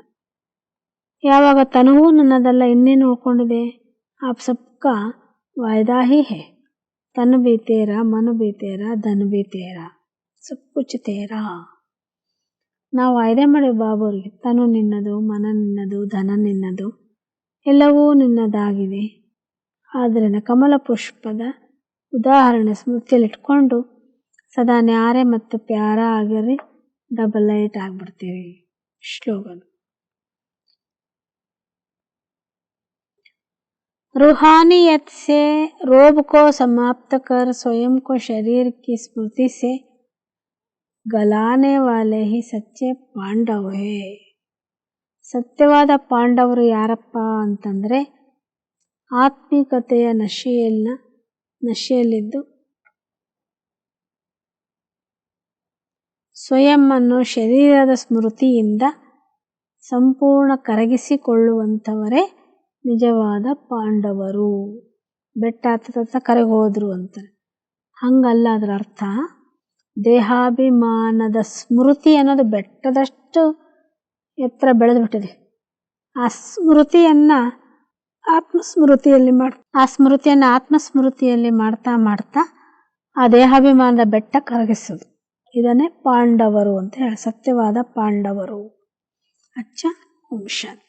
ಯಾವಾಗ ತನುವು ನನ್ನದಲ್ಲ ಇನ್ನೇನು ಉಳ್ಕೊಂಡಿದೆ? ಆಪ್ ಸಬ್ಕಾ ವಾಯ್ದಾ ಹಿ ಹೇ. ತನ್ ಬಿ ತೇರಾ, ಮನ್ ಬಿ ತೇರಾ, ಧನ್ ಬಿ ತೇರಾ, ಸಬ್ ಕುಚ್ ತೇರಾ. ನಾವು ವಾಯ್ದೆ ಮಾಡಿ ಬಾಬರಿಗೆ, ತನು ನಿನ್ನದು, ಮನ ನಿನ್ನದು, ಧನ ನಿನ್ನದು, ಎಲ್ಲವೂ ನಿನ್ನದಾಗಿದೆ. ಆದ್ದರಿಂದ ಕಮಲ ಪುಷ್ಪದ ಉದಾಹರಣೆ ಸ್ಮೃತಿಯಲ್ಲಿಟ್ಕೊಂಡು ಸದಾ ನ್ಯಾರೆ ಮತ್ತು ಪ್ಯಾರ ಆಗಿರಿ, ಡಬಲ್ ಲೈಟ್ ಆಗಿಬಿಡ್ತೀವಿ. ಶ್ಲೋಗನ್ रूहानियत से रोब को समाप्त कर स्वयं को शरीर की स्मृति से गलाने वाले ही सच्चे पांडव है. ಸತ್ಯವಾದ ಪಾಂಡವರು ಯಾರಪ್ಪ ಅಂತಂದರೆ ಆತ್ಮಿಕತೆಯ ನಶೆಯಲ್ಲಿದ್ದು ಸ್ವಯಂವನ್ನು ಶರೀರದ ಸ್ಮೃತಿಯಿಂದ ಸಂಪೂರ್ಣ ಕರಗಿಸಿಕೊಳ್ಳುವಂಥವರೇ ನಿಜವಾದ ಪಾಂಡವರು. ಬೆಟ್ಟ ಹತ್ತ ಕರಗೋದ್ರು ಅಂತಾರೆ. ಹಂಗಲ್ಲ ಅದರ ಅರ್ಥ. ದೇಹಾಭಿಮಾನದ ಸ್ಮೃತಿ ಅನ್ನೋದು ಬೆಟ್ಟದಷ್ಟು ಎತ್ತರ ಬೆಳೆದು ಬಿಟ್ಟಿದೆ. ಆ ಸ್ಮೃತಿಯನ್ನು ಆತ್ಮಸ್ಮೃತಿಯಲ್ಲಿ ಮಾಡ್ತಾ ಮಾಡ್ತಾ ಆ ದೇಹಾಭಿಮಾನದ ಬೆಟ್ಟ ಕರಗಿಸೋದು. ಇದನ್ನೇ ಪಾಂಡವರು ಅಂತ ಹೇಳಿ, ಸತ್ಯವಾದ ಪಾಂಡವರು. ಅಚ್ಚ ಓಂ ಶಾಂತಿ.